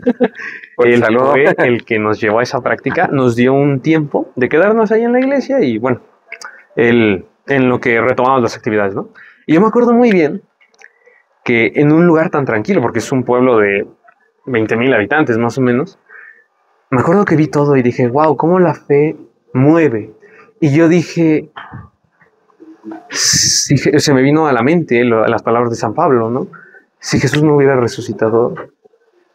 Él fue el que nos llevó a esa práctica, nos dio un tiempo de quedarnos ahí en la iglesia y bueno, en lo que retomamos las actividades, ¿no? Y yo me acuerdo muy bien que en un lugar tan tranquilo, porque es un pueblo de 20,000 habitantes más o menos, me acuerdo que vi todo y dije, wow, cómo la fe mueve. Y yo dije, se me vino a la mente las palabras de San Pablo, ¿no? Si Jesús no hubiera resucitado,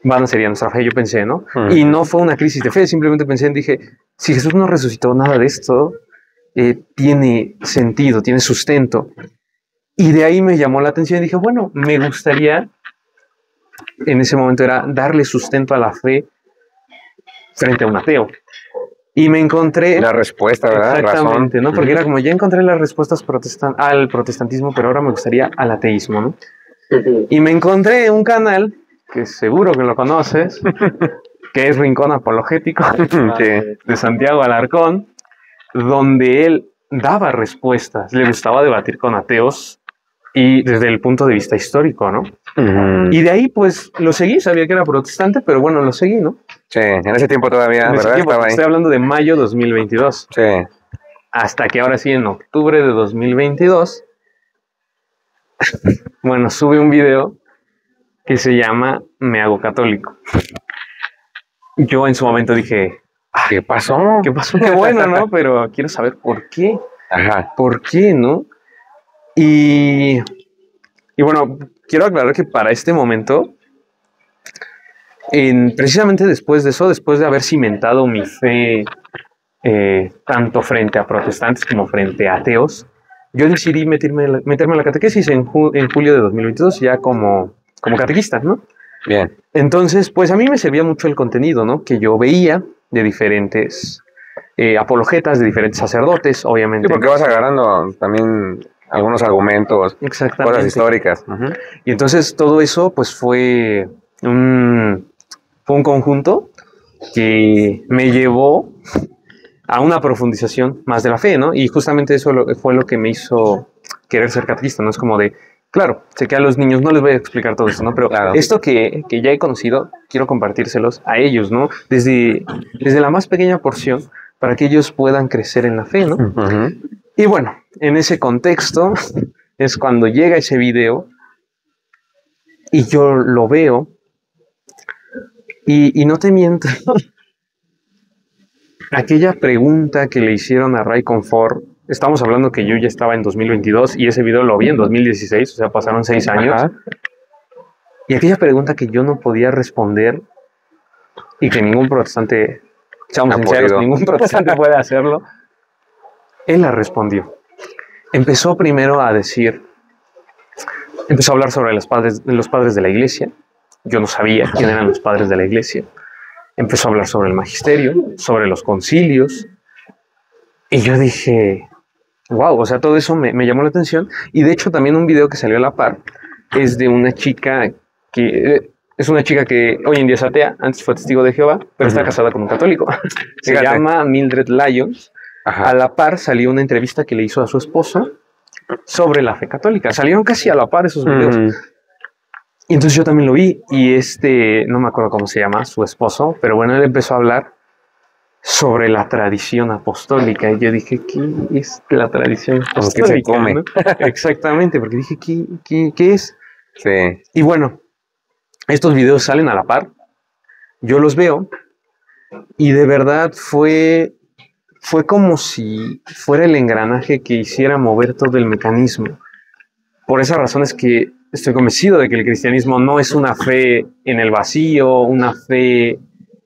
vana sería nuestra fe, yo pensé, ¿no? Y no fue una crisis de fe, simplemente dije, si Jesús no resucitó, nada de esto tiene sentido, tiene sustento. Y de ahí me llamó la atención y dije, bueno, me gustaría, en ese momento era darle sustento a la fe frente a un ateo. Y me encontré la respuesta, ¿verdad? Exactamente, ¿no? Porque era como, ya encontré las respuestas al protestantismo, pero ahora me gustaría al ateísmo, ¿no? Y me encontré un canal, que seguro que lo conoces, que es Rincón Apologético, de Santiago Alarcón, donde él daba respuestas, le gustaba debatir con ateos y desde el punto de vista histórico, ¿no? Y de ahí, pues, lo seguí, sabía que era protestante, pero bueno, lo seguí, ¿no? Sí, en ese tiempo todavía, ¿verdad? Estaba ahí. Estoy hablando de mayo 2022. Sí. Hasta que ahora sí, en octubre de 2022, bueno, sube un video que se llama Me hago católico. Yo en su momento dije, ¿qué pasó? ¿Qué pasó? Qué bueno, ¿no? Pero quiero saber por qué. Ajá. ¿Por qué, no? Y bueno, quiero aclarar que para este momento, precisamente después de eso, después de haber cimentado mi fe tanto frente a protestantes como frente a ateos, yo decidí meterme a la catequesis en julio de 2022 ya como catequista, ¿no? Bien. Entonces, pues a mí me servía mucho el contenido, ¿no? Que yo veía de diferentes apologetas, de diferentes sacerdotes, obviamente. Sí, porque vas agarrando también algunos argumentos, cosas históricas. Y entonces todo eso, pues fue un conjunto que me llevó a una profundización más de la fe, ¿no? Y justamente eso fue lo que me hizo querer ser catequista, ¿no? Es como de, claro, sé que a los niños no les voy a explicar todo esto, ¿no? Pero claro, esto que ya he conocido, quiero compartírselos a ellos, ¿no? Desde la más pequeña porción, para que ellos puedan crecer en la fe, ¿no? Y bueno, en ese contexto es cuando llega ese video y yo lo veo y no te miento, aquella pregunta que le hicieron a Ray Comfort, estamos hablando que yo ya estaba en 2022 y ese video lo vi en 2016, o sea, pasaron 6 años. Ajá. Y aquella pregunta que yo no podía responder y que ningún protestante, seamos sinceros, ningún protestante puede hacerlo, él la respondió. Empezó primero a decir, empezó a hablar sobre los padres de la iglesia. Yo no sabía quién eran los padres de la iglesia. Empezó a hablar sobre el magisterio, sobre los concilios. Y yo dije, wow, o sea, todo eso me llamó la atención. Y de hecho también un video que salió a la par es de una chica que es una chica que hoy en día es atea, antes fue testigo de Jehová, pero está casada con un católico. Se llama Mildred Lyons. Ajá. A la par salió una entrevista que le hizo a su esposo sobre la fe católica. Salieron casi a la par esos videos. Y entonces yo también lo vi y no me acuerdo cómo se llama, su esposo, pero bueno, él empezó a hablar sobre la tradición apostólica. Y yo dije, ¿qué es la tradición apostólica? ¿Qué se come? ¿No? Exactamente, porque dije, ¿qué es? Sí. Y bueno, estos videos salen a la par, yo los veo y de verdad fue como si fuera el engranaje que hiciera mover todo el mecanismo. Por esa razón es que estoy convencido de que el cristianismo no es una fe en el vacío, una fe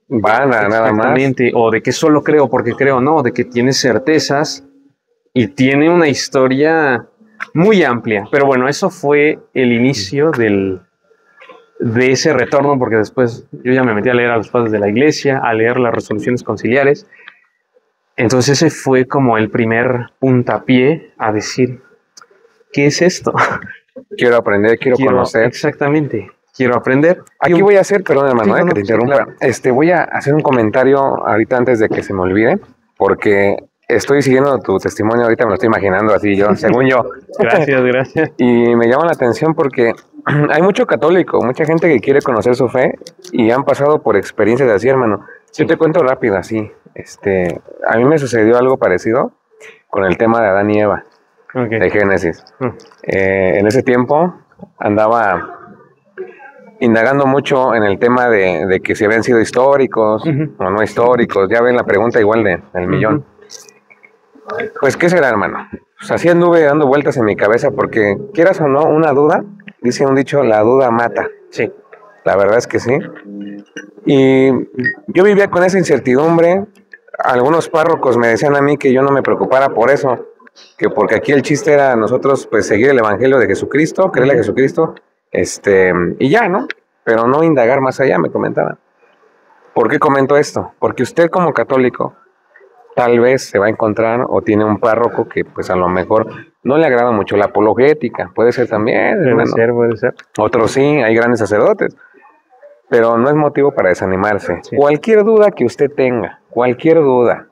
vana, nada más. O de que solo creo porque creo, no, de que tiene certezas y tiene una historia muy amplia. Pero bueno, eso fue el inicio de ese retorno, porque después yo ya me metí a leer a los padres de la iglesia, a leer las resoluciones conciliares. Entonces ese fue como el primer puntapié a decir, ¿qué es esto? Quiero aprender, quiero conocer. Exactamente, quiero aprender. Aquí voy a hacer, perdón hermano, que te interrumpa. Claro. Voy a hacer un comentario ahorita antes de que se me olvide, porque estoy siguiendo tu testimonio, ahorita me lo estoy imaginando así yo, según yo. Gracias. Y me llama la atención porque hay mucho católico, mucha gente que quiere conocer su fe y han pasado por experiencias así, hermano. Sí. Yo te cuento rápido así. A mí me sucedió algo parecido con el tema de Adán y Eva, de Génesis. En ese tiempo andaba indagando mucho en el tema de que si habían sido históricos o no históricos. Ya ven la pregunta igual del millón. Pues, ¿qué será, hermano? Pues así anduve dando vueltas en mi cabeza porque, quieras o no, una duda, dice un dicho, la duda mata. Sí. La verdad es que sí. Y yo vivía con esa incertidumbre. Algunos párrocos me decían a mí que yo no me preocupara por eso, que porque aquí el chiste era nosotros pues seguir el evangelio de Jesucristo, creerle a Jesucristo, y ya, ¿no? Pero no indagar más allá, me comentaban. ¿Por qué comento esto? Porque usted como católico tal vez se va a encontrar o tiene un párroco que pues a lo mejor no le agrada mucho la apologética, puede ser también. Puede ser. Otros sí, hay grandes sacerdotes, pero no es motivo para desanimarse. Sí. Cualquier duda que usted tenga, cualquier duda,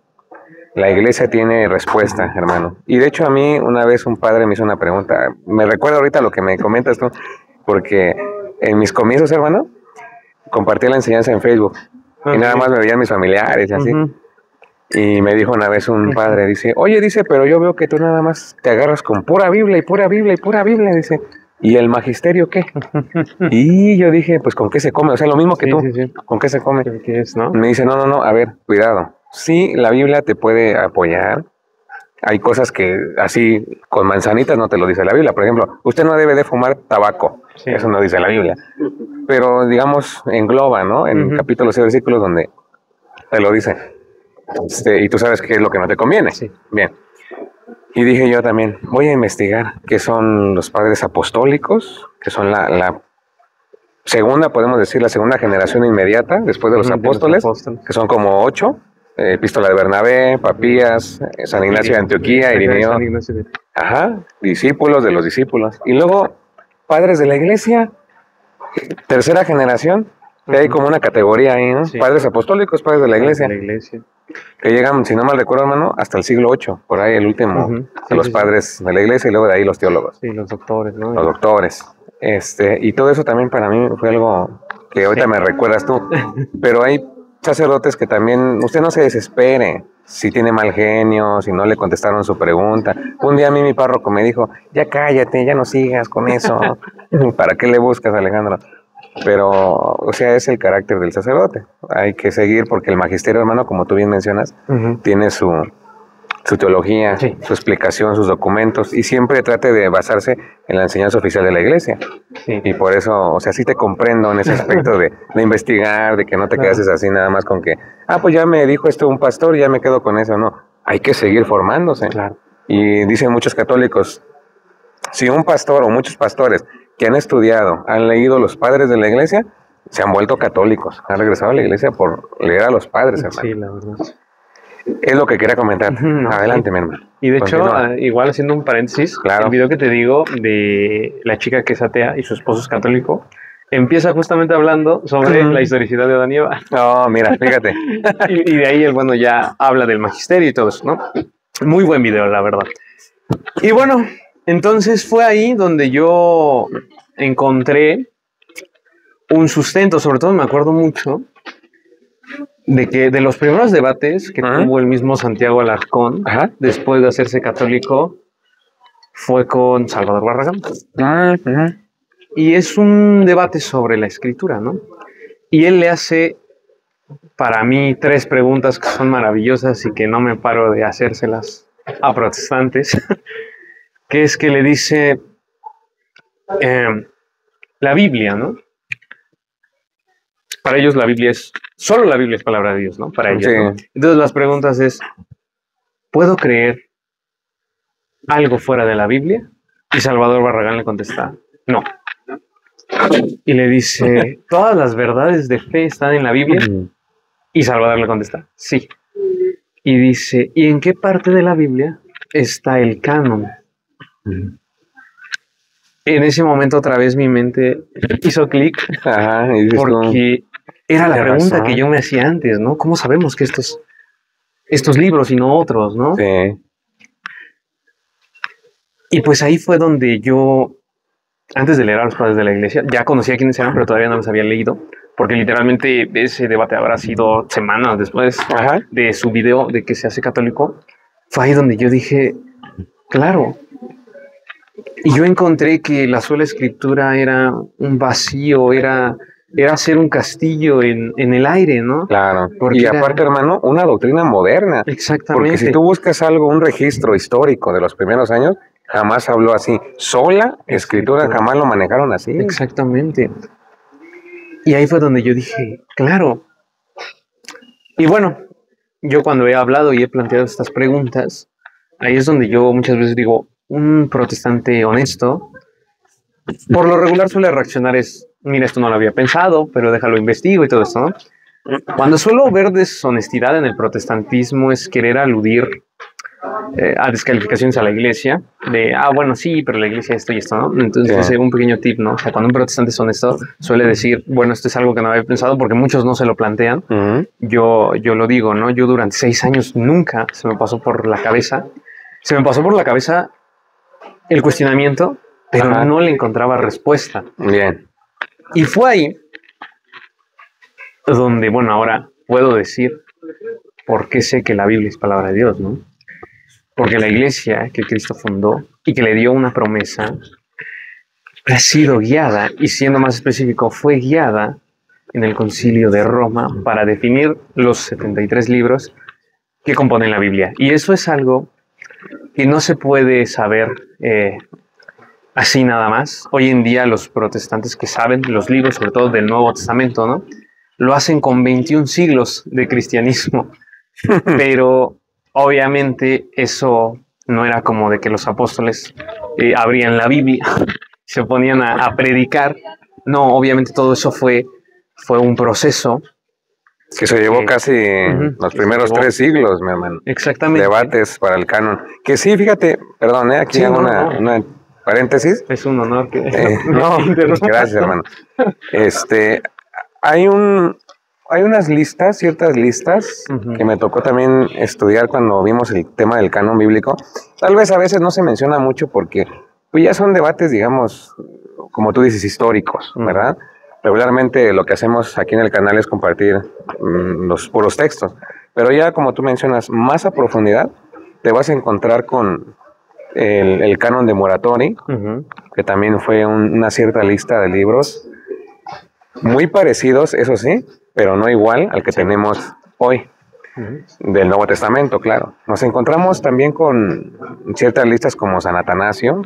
la iglesia tiene respuesta, hermano. Y de hecho a mí una vez un padre me hizo una pregunta, me recuerda ahorita lo que me comentas tú, porque en mis comienzos, hermano, compartí la enseñanza en Facebook y nada más me veían mis familiares y así. Y me dijo una vez un padre, dice, oye, dice, pero yo veo que tú nada más te agarras con pura Biblia y pura Biblia y pura Biblia, dice, ¿y el magisterio qué? Y yo dije, pues, ¿con qué se come? O sea, lo mismo que tú, ¿con qué se come? ¿Qué es, no? Me dice, no, a ver, cuidado. Sí, la Biblia te puede apoyar. Hay cosas que así, con manzanitas no te lo dice la Biblia. Por ejemplo, usted no debe de fumar tabaco. Sí. Eso no dice la Biblia. Pero, digamos, engloba, ¿no? En capítulos y versículos donde te lo dice. Y tú sabes qué es lo que no te conviene. Sí. Bien. Y dije yo también, voy a investigar qué son los padres apostólicos, que son la segunda, podemos decir, la segunda generación inmediata después de los apóstoles, que son como 8. Epístola de Bernabé, Papías, San Ignacio de Antioquía, Irineo. Ajá, discípulos de los discípulos. Y luego, padres de la iglesia, tercera generación, que hay como una categoría ahí, ¿no? Sí. Padres apostólicos, padres de la iglesia. Que llegan, si no mal recuerdo, hermano, hasta el siglo VIII, por ahí el último, de los padres de la iglesia y luego de ahí los teólogos. Sí, los doctores, ¿no? Los doctores. Y todo eso también para mí fue algo que ahorita me recuerdas tú. Pero hay sacerdotes que también, usted no se desespere si tiene mal genio, si no le contestaron su pregunta. Un día a mí mi párroco me dijo, ya cállate, ya no sigas con eso. ¿Para qué le buscas, Alejandro? Pero, o sea, es el carácter del sacerdote. Hay que seguir porque el magisterio, hermano, como tú bien mencionas, tiene su teología, su explicación, sus documentos, y siempre trate de basarse en la enseñanza oficial de la iglesia. Sí. Y por eso, o sea, sí te comprendo en ese aspecto de investigar, de que no te quedes así nada más con que, pues ya me dijo esto un pastor, ya me quedo con eso. No, hay que seguir formándose. Claro. Y dicen muchos católicos, si un pastor o muchos pastores que han estudiado, han leído los padres de la iglesia, se han vuelto católicos, han regresado a la iglesia por leer a los padres, hermano. Sí, la verdad. Es lo que quería comentar. Adelante, mi hermano. Y de hecho, igual haciendo un paréntesis, el video que te digo de la chica que es atea y su esposo es católico, empieza justamente hablando sobre la historicidad de Adán y Eva. Oh, mira, fíjate. y de ahí él, bueno, ya habla del magisterio y todo eso, ¿no? Muy buen video, la verdad. Y bueno, entonces fue ahí donde yo encontré un sustento. Sobre todo me acuerdo mucho de que de los primeros debates que tuvo el mismo Santiago Alarcón, después de hacerse católico, fue con Salvador Barragán. Y es un debate sobre la escritura, ¿no? Y él le hace, para mí, 3 preguntas que son maravillosas y que no me paro de hacérselas a protestantes, que es que le dice, la Biblia, ¿no? Para ellos la Biblia es, solo la Biblia es palabra de Dios, ¿no? Para ellos, ¿no? Entonces las preguntas es, ¿puedo creer algo fuera de la Biblia? Y Salvador Barragán le contesta, no. Y le dice, ¿todas las verdades de fe están en la Biblia? Y Salvador le contesta, sí. Y dice, ¿y en qué parte de la Biblia está el canon? En ese momento otra vez mi mente hizo clic, porque era la pregunta que yo me hacía antes, ¿no? ¿Cómo sabemos que estos libros y no otros, ¿no? Sí. Y pues ahí fue donde yo, antes de leer a los padres de la iglesia, ya conocía quiénes eran, pero todavía no los había leído, porque literalmente ese debate habrá sido semanas después de su video de que se hace católico. Fue ahí donde yo dije, claro. Y yo encontré que la sola escritura era un vacío, era hacer un castillo en el aire, ¿no? Claro. Porque y aparte, hermano, una doctrina moderna. Exactamente. Porque si tú buscas algo, un registro histórico de los primeros años, jamás habló así. Sola escritura, jamás lo manejaron así. Exactamente. Y ahí fue donde yo dije, claro. Y bueno, yo cuando he hablado y he planteado estas preguntas, ahí es donde yo muchas veces digo, un protestante honesto, por lo regular suele reaccionar es, mira, esto no lo había pensado, pero déjalo investigo y todo esto, ¿no? Cuando suelo ver deshonestidad en el protestantismo es querer aludir a descalificaciones a la iglesia, de, bueno, sí, pero la iglesia esto y esto, ¿no? Entonces, un pequeño tip, ¿no? O sea, cuando un protestante es honesto, suele decir, bueno, esto es algo que no había pensado, porque muchos no se lo plantean. Yo lo digo, ¿no? Yo durante 6 años nunca se me pasó por la cabeza el cuestionamiento, pero no le encontraba respuesta. Bien. Y fue ahí donde, bueno, ahora puedo decir por qué sé que la Biblia es palabra de Dios, ¿no? Porque la iglesia que Cristo fundó y que le dio una promesa ha sido guiada, y siendo más específico, fue guiada en el Concilio de Roma para definir los 73 libros que componen la Biblia. Y eso es algo que no se puede saber así nada más. Hoy en día los protestantes que saben los libros, sobre todo del Nuevo Testamento, ¿no? Lo hacen con 21 siglos de cristianismo. Pero obviamente eso no era como de que los apóstoles abrían la Biblia, se ponían a predicar. No, obviamente todo eso fue un proceso. Que se llevó casi los primeros 3 siglos, mi hermano. Exactamente. Debates para el canon. Que sí, fíjate, perdón, aquí hago una paréntesis. Es un honor que... no, gracias, hermano. Hay unas listas, ciertas listas, que me tocó también estudiar cuando vimos el tema del canon bíblico. Tal vez a veces no se menciona mucho porque pues ya son debates, digamos, como tú dices, históricos, ¿verdad? Regularmente lo que hacemos aquí en el canal es compartir los puros textos, pero ya como tú mencionas, más a profundidad, te vas a encontrar con el canon de Muratori, que también fue una cierta lista de libros muy parecidos, eso sí, pero no igual al que tenemos hoy, del Nuevo Testamento, claro. Nos encontramos también con ciertas listas como San Atanasio,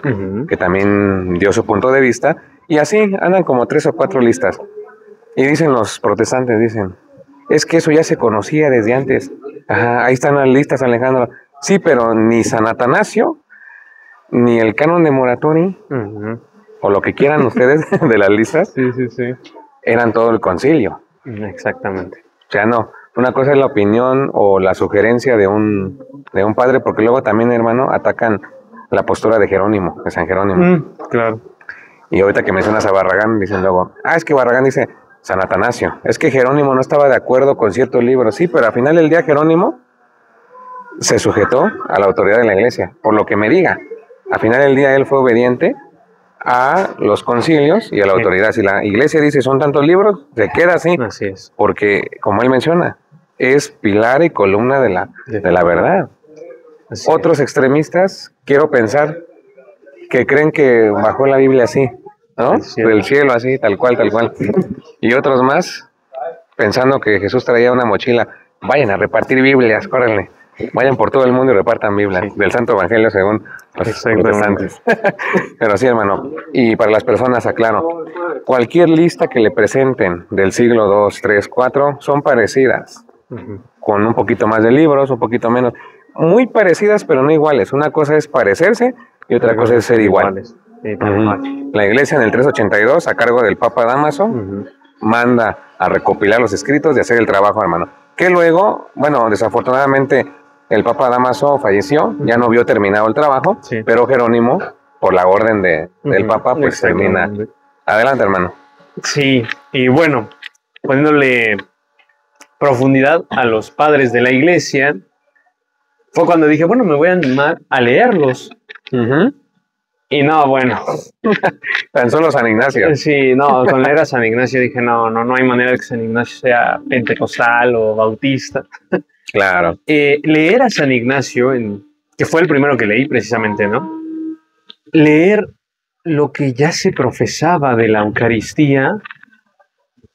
que también dio su punto de vista, y así andan como 3 o 4 listas. Y dicen los protestantes, dicen, es que eso ya se conocía desde antes. Ahí están las listas, Alejandro. Sí, pero ni San Atanasio, ni el canon de Muratori, o lo que quieran ustedes de las listas, eran todo el concilio. Exactamente. O sea, no. Una cosa es la opinión o la sugerencia de un padre, porque luego también, hermano, atacan la postura de Jerónimo, de San Jerónimo. Claro. Y ahorita que mencionas a Barragán, dicen luego, es que Barragán dice San Atanasio, es que Jerónimo no estaba de acuerdo con ciertos libros, sí, pero al final del día Jerónimo se sujetó a la autoridad de la iglesia, por lo que me diga. Al final del día él fue obediente a los concilios y a la autoridad. Si la iglesia dice son tantos libros, se queda así. Así es. Porque, como él menciona, es pilar y columna de la verdad. Así Otros extremistas, quiero pensar, que creen que bajó la Biblia así, ¿no? Del cielo así, tal cual, tal cual. Y otros más, pensando que Jesús traía una mochila. Vayan a repartir Biblias, córrenle. Vayan por todo el mundo y repartan Biblias del Santo Evangelio según los protestantes. Pero sí, hermano. Y para las personas, aclaro, cualquier lista que le presenten del siglo 2, 3, 4 son parecidas. Con un poquito más de libros, un poquito menos. Muy parecidas, pero no iguales. Una cosa es parecerse y otra cosa es ser iguales. La iglesia en el 382, a cargo del Papa Dámaso, manda a recopilar los escritos y hacer el trabajo, hermano. Que luego, bueno, desafortunadamente el Papa Dámaso falleció, ya no vio terminado el trabajo, pero Jerónimo, por la orden del Papa, pues termina. Adelante, hermano. Sí, y bueno, poniéndole profundidad a los padres de la iglesia, fue cuando dije, bueno, me voy a animar a leerlos. Y no, bueno. Tan solo San Ignacio. Sí, no, con leer a San Ignacio dije, no hay manera de que San Ignacio sea pentecostal o bautista. Claro. Leer a San Ignacio, que fue el primero que leí precisamente, ¿no? Leer lo que ya se profesaba de la Eucaristía,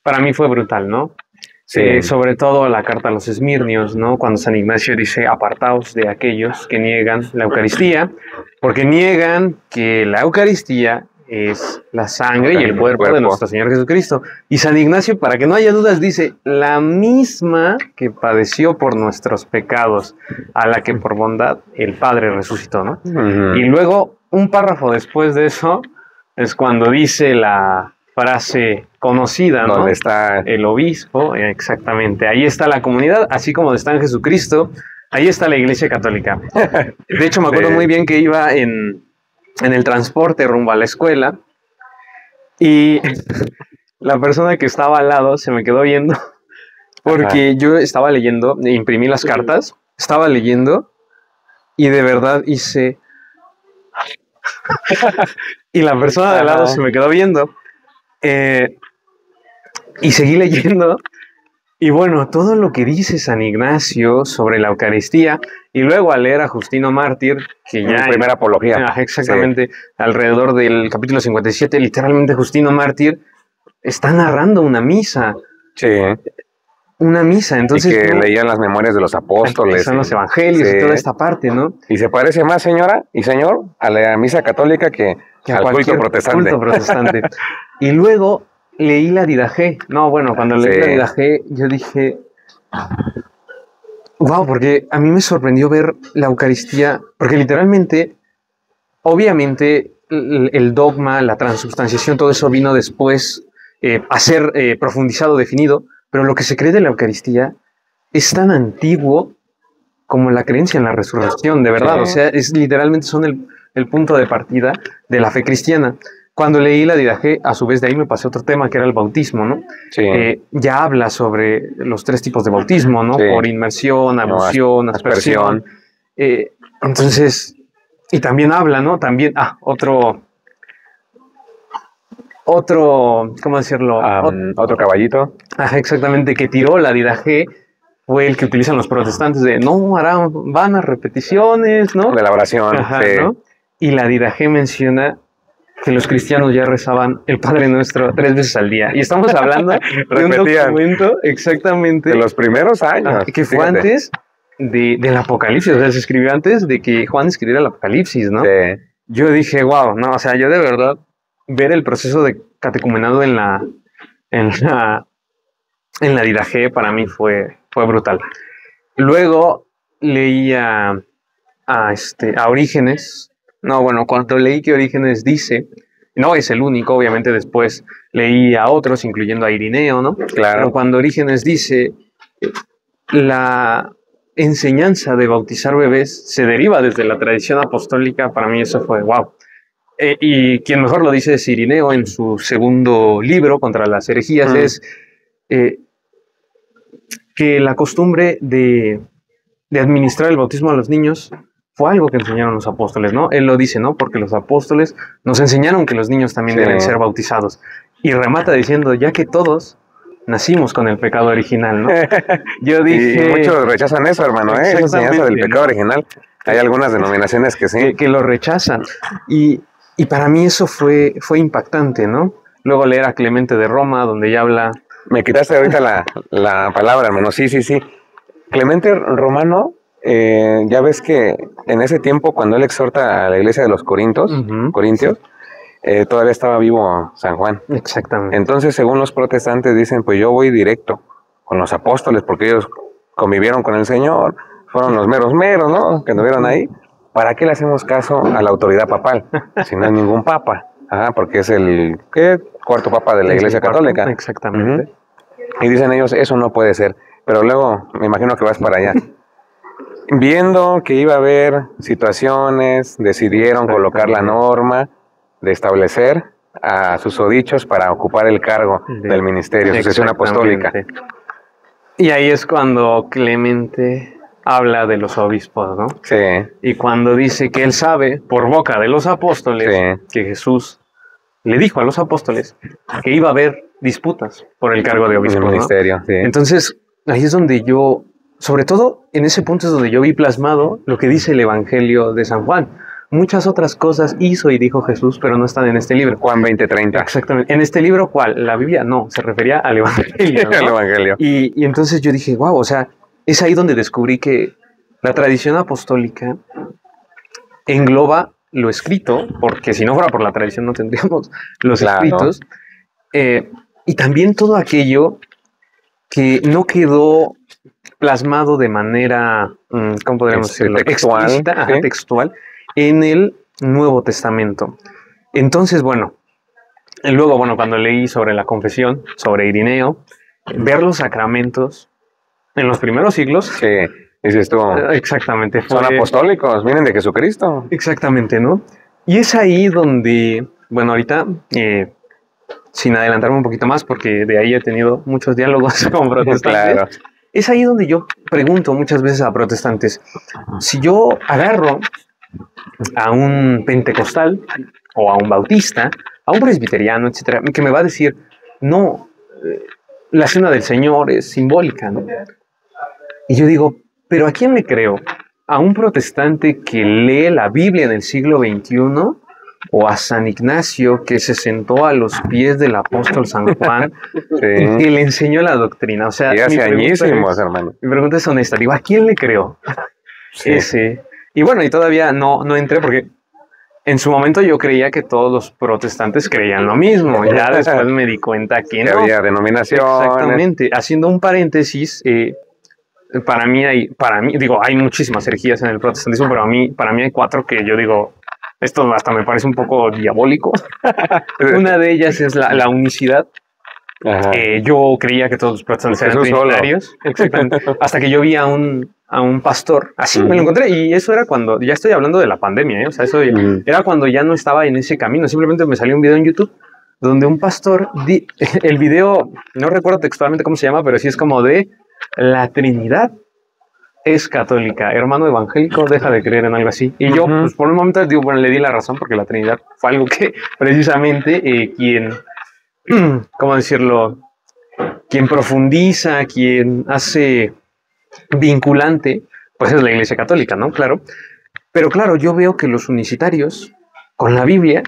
para mí fue brutal, ¿no? Sí. Sobre todo la carta a los Esmirnios, ¿no? Cuando San Ignacio dice, apartaos de aquellos que niegan la Eucaristía, porque niegan que la Eucaristía es la sangre y el cuerpo de nuestro Señor Jesucristo. Y San Ignacio, para que no haya dudas, dice, la misma que padeció por nuestros pecados, a la que por bondad el Padre resucitó, ¿no? Y luego, un párrafo después de eso, es cuando dice la frase conocida, ¿no? ¿Dónde está el obispo? Exactamente. Ahí está la comunidad, así como está en Jesucristo, ahí está la Iglesia Católica. De hecho, me acuerdo muy bien que iba en el transporte rumbo a la escuela y la persona que estaba al lado se me quedó viendo porque yo estaba leyendo, imprimí las cartas, estaba leyendo y de verdad hice... y la persona de al lado se me quedó viendo. Y seguí leyendo y bueno, todo lo que dice San Ignacio sobre la Eucaristía y luego al leer a Justino Mártir, que ya... primera apología. Exactamente, alrededor del capítulo 57, literalmente Justino Mártir está narrando una misa. Sí. Una misa, entonces... Y que leían las memorias de los apóstoles. Son los evangelios y toda esta parte, ¿no? Y se parece más, señora y señor, a la misa católica que al culto protestante. Y luego leí la Didache. No, bueno, cuando leí la Didache, yo dije, wow, porque a mí me sorprendió ver la Eucaristía, porque literalmente, obviamente, el dogma, la transubstanciación, todo eso vino después a ser profundizado, definido, pero lo que se cree de la Eucaristía es tan antiguo como la creencia en la resurrección, de verdad. O sea, literalmente son el punto de partida de la fe cristiana. Cuando leí la Didache, a su vez de ahí me pasé otro tema que era el bautismo, ¿no? Ya habla sobre los 3 tipos de bautismo, ¿no? Por inmersión, ablución, aspersión. Entonces, y también habla, ¿no? También, otro, ¿cómo decirlo? Otro caballito. Exactamente, que tiró la Didache fue el que utilizan los protestantes de no harán vanas repeticiones, ¿no? De la oración. ¿no? Y la Didache menciona que los cristianos ya rezaban el Padre Nuestro 3 veces al día. Y estamos hablando de un documento exactamente... de los primeros años. Que fue antes del Apocalipsis. O sea, se escribió antes de que Juan escribiera el Apocalipsis, ¿no? Sí. Yo dije, wow, no, o sea, yo de verdad ver el proceso de catecumenado en la Didache para mí fue brutal. Luego leí a Orígenes. No, bueno, cuando leí que Orígenes dice, no es el único, obviamente después leí a otros, incluyendo a Irineo, ¿no? Claro. Pero cuando Orígenes dice, la enseñanza de bautizar bebés se deriva desde la tradición apostólica, para mí eso fue wow. Y quien mejor lo dice es Irineo en su segundo libro contra las herejías, es que la costumbre de administrar el bautismo a los niños fue algo que enseñaron los apóstoles, ¿no? Él lo dice, ¿no? Porque los apóstoles nos enseñaron que los niños también deben ser bautizados. Y remata diciendo, ya que todos nacimos con el pecado original, ¿no? Yo dije... Y muchos rechazan eso, hermano, ¿eh? Esa enseñanza del pecado original. Hay algunas denominaciones que sí. Que lo rechazan. Y para mí eso fue impactante, ¿no? Luego leer a Clemente de Roma, donde ya habla... Me quitaste ahorita la palabra, hermano. Sí. Clemente Romano, ya ves que en ese tiempo, cuando él exhorta a la iglesia de los Corintios, todavía estaba vivo San Juan. Exactamente. Entonces, según los protestantes, dicen, pues yo voy directo con los apóstoles, porque ellos convivieron con el Señor, fueron los meros, ¿no? Que anduvieron ahí. ¿Para qué le hacemos caso a la autoridad papal? Si no hay ningún papa. Porque es el cuarto papa de la Iglesia Católica. Exactamente. Y dicen ellos, eso no puede ser. Pero luego, me imagino que vas para allá. Viendo que iba a haber situaciones, decidieron colocar la norma de establecer a susodichos para ocupar el cargo del ministerio, sucesión apostólica. Y ahí es cuando Clemente habla de los obispos, ¿no? Sí. Y cuando dice que él sabe, por boca de los apóstoles, que Jesús le dijo a los apóstoles que iba a haber disputas por el cargo de obispo, el ministerio, ¿no? Entonces, ahí es donde yo, sobre todo en ese punto es donde yo vi plasmado lo que dice el Evangelio de San Juan. Muchas otras cosas hizo y dijo Jesús, pero no están en este libro. Juan 20:30. Exactamente. En este libro, ¿cuál? La Biblia, no, se refería al Evangelio, ¿no? El Evangelio. Y entonces yo dije, wow, o sea, es ahí donde descubrí que la tradición apostólica engloba lo escrito, porque si no fuera por la tradición no tendríamos los escritos, y también todo aquello que no quedó plasmado de manera, ¿cómo podríamos decirlo? Textual, en el Nuevo Testamento. Entonces, bueno, luego, cuando leí sobre la confesión, sobre Irineo, ver los sacramentos en los primeros siglos. Sí, dices tú. Exactamente. Son apostólicos, vienen de Jesucristo. Exactamente, ¿no? Y es ahí donde, ahorita, sin adelantarme un poquito más, porque de ahí he tenido muchos diálogos con protestantes. Claro. Es ahí donde yo pregunto muchas veces a protestantes, si yo agarro a un pentecostal o a un bautista, a un presbiteriano, etcétera, que me va a decir, no, la cena del Señor es simbólica, ¿no? Y yo digo, ¿pero a quién le creo? ¿A un protestante que lee la Biblia en el siglo XXI? ¿O a San Ignacio, que se sentó a los pies del apóstol San Juan y que le enseñó la doctrina? O sea, y hace añísimos, hermano. Mi pregunta es honesta. Digo, ¿a quién le creo? Ese. Y y todavía no entré porque en su momento yo creía que todos los protestantes creían lo mismo. Ya después me di cuenta que no. Había denominaciones. Exactamente. Haciendo un paréntesis, para mí hay muchísimas herejías en el protestantismo, pero para mí hay 4 que yo digo, esto hasta me parece un poco diabólico. Una de ellas es la unicidad. Yo creía que todos los protestantes eran trinitarios. Exactamente. Hasta que yo vi a un pastor, así me lo encontré, y eso era cuando, ya estoy hablando de la pandemia, o sea, eso era cuando ya no estaba en ese camino. Simplemente me salió un video en YouTube donde un pastor, el video, no recuerdo textualmente cómo se llama, pero sí es como de la Trinidad es católica, hermano evangélico, deja de creer en algo así. Y yo, pues por un momento digo, le di la razón, porque la Trinidad fue algo que precisamente quien, ¿cómo decirlo? Quien profundiza, quien hace vinculante, pues es la Iglesia Católica, ¿no? Claro. Pero claro, yo veo que los unicitarios, con la Biblia,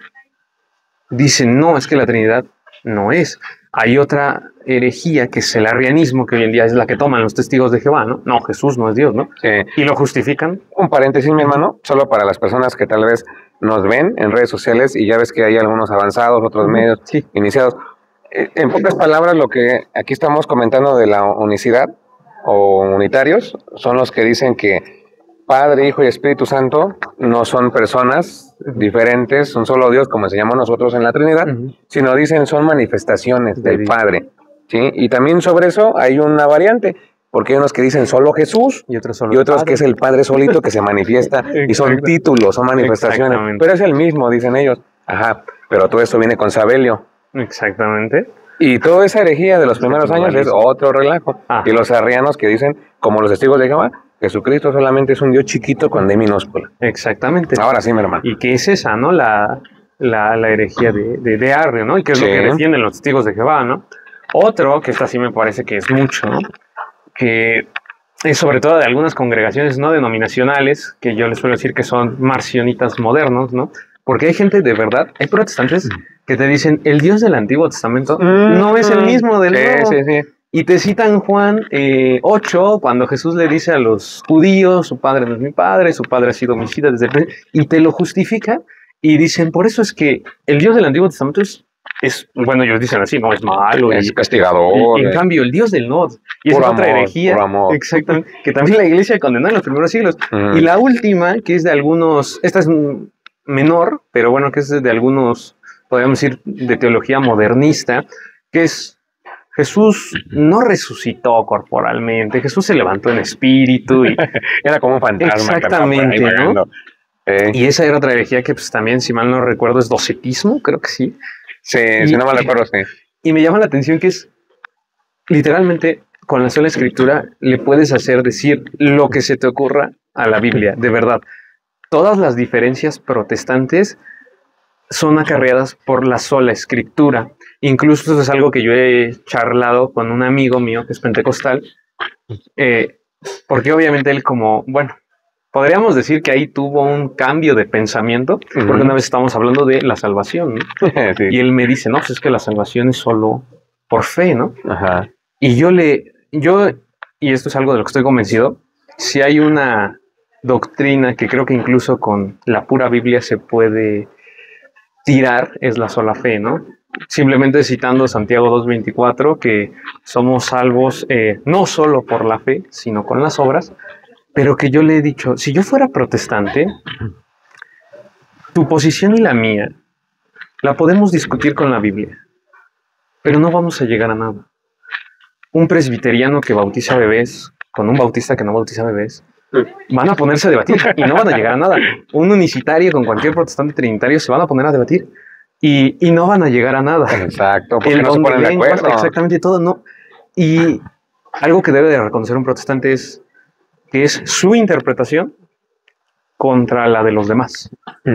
dicen, no, es que la Trinidad no es. Hay otra herejía que es el arrianismo, que hoy en día es la que toman los testigos de Jehová, ¿no? No, Jesús no es Dios, ¿no? Sí. Y lo justifican. Un paréntesis, mi hermano, solo para las personas que tal vez nos ven en redes sociales y ya ves que hay algunos avanzados, otros medios iniciados. En pocas palabras, lo que aquí estamos comentando de la unicidad o unitarios son los que dicen que Padre, Hijo y Espíritu Santo no son personas diferentes, son solo Dios, como enseñamos nosotros en la Trinidad, sino dicen son manifestaciones del Padre, ¿sí? Y también sobre eso hay una variante, porque hay unos que dicen solo Jesús y otros que es el Padre solito que se manifiesta y son títulos, son manifestaciones, pero es el mismo, dicen ellos. Ajá, pero todo esto viene con Sabelio. Exactamente. Y toda esa herejía de los primeros años es otro relajo. Y los arrianos que dicen, como los testigos de Jehová, Jesucristo solamente es un Dios chiquito con D minúscula. Exactamente. Ahora sí, mi hermano. Y que es esa, ¿no? La herejía de Arrio, ¿no? Y que es lo que defienden los testigos de Jehová, ¿no? Otro, que esta sí me parece que es mucho, ¿no? Que es sobre todo de algunas congregaciones no denominacionales, que yo les suelo decir que son marcionitas modernos, ¿no? Porque hay gente de verdad, hay protestantes que te dicen, el Dios del Antiguo Testamento no es el mismo del Nuevo. Sí. Y te citan Juan 8, cuando Jesús le dice a los judíos, su padre no es mi padre, su padre ha sido homicida desde el principio, y te lo justifica, y dicen, por eso es que el Dios del Antiguo Testamento es bueno, ellos dicen así, no, es malo. Es castigador. Y en cambio, el Dios del Nuevo, y es otra herejía, exactamente, que también la iglesia condenó en los primeros siglos. Y la última, que es de algunos, esta es menor, pero bueno, que es de algunos, podríamos decir, de teología modernista, que es Jesús no resucitó corporalmente, Jesús se levantó en espíritu. Y era como un fantasma. Exactamente, ¿no? Y esa era otra herejía que pues, también, si mal no recuerdo, es docetismo, creo que sí. Sí, si no mal recuerdo, sí. Y me llama la atención que es, literalmente, con la sola escritura, le puedes hacer decir lo que se te ocurra a la Biblia, de verdad. Todas las diferencias protestantes son acarreadas por la sola escritura. Incluso eso es algo que yo he charlado con un amigo mío que es pentecostal, porque obviamente él como, bueno, podríamos decir que ahí tuvo un cambio de pensamiento, porque una vez estábamos hablando de la salvación, ¿no? Sí. Y él me dice, no, pues es que la salvación es solo por fe, ¿no? Ajá. Y y esto es algo de lo que estoy convencido, si hay una doctrina que creo que incluso con la pura Biblia se puede tirar, es la sola fe, ¿no? Simplemente citando Santiago 2:24, que somos salvos no solo por la fe, sino con las obras, pero que yo le he dicho, si yo fuera protestante, tu posición y la mía la podemos discutir con la Biblia, pero no vamos a llegar a nada. Un presbiteriano que bautiza bebés con un bautista que no bautiza bebés, van a ponerse a debatir y no van a llegar a nada. Un unicitario con cualquier protestante trinitario se van a poner a debatir y no van a llegar a nada. Exacto, porque no se ponen de acuerdo. Exactamente todo, no. Y algo que debe de reconocer un protestante es que es su interpretación contra la de los demás.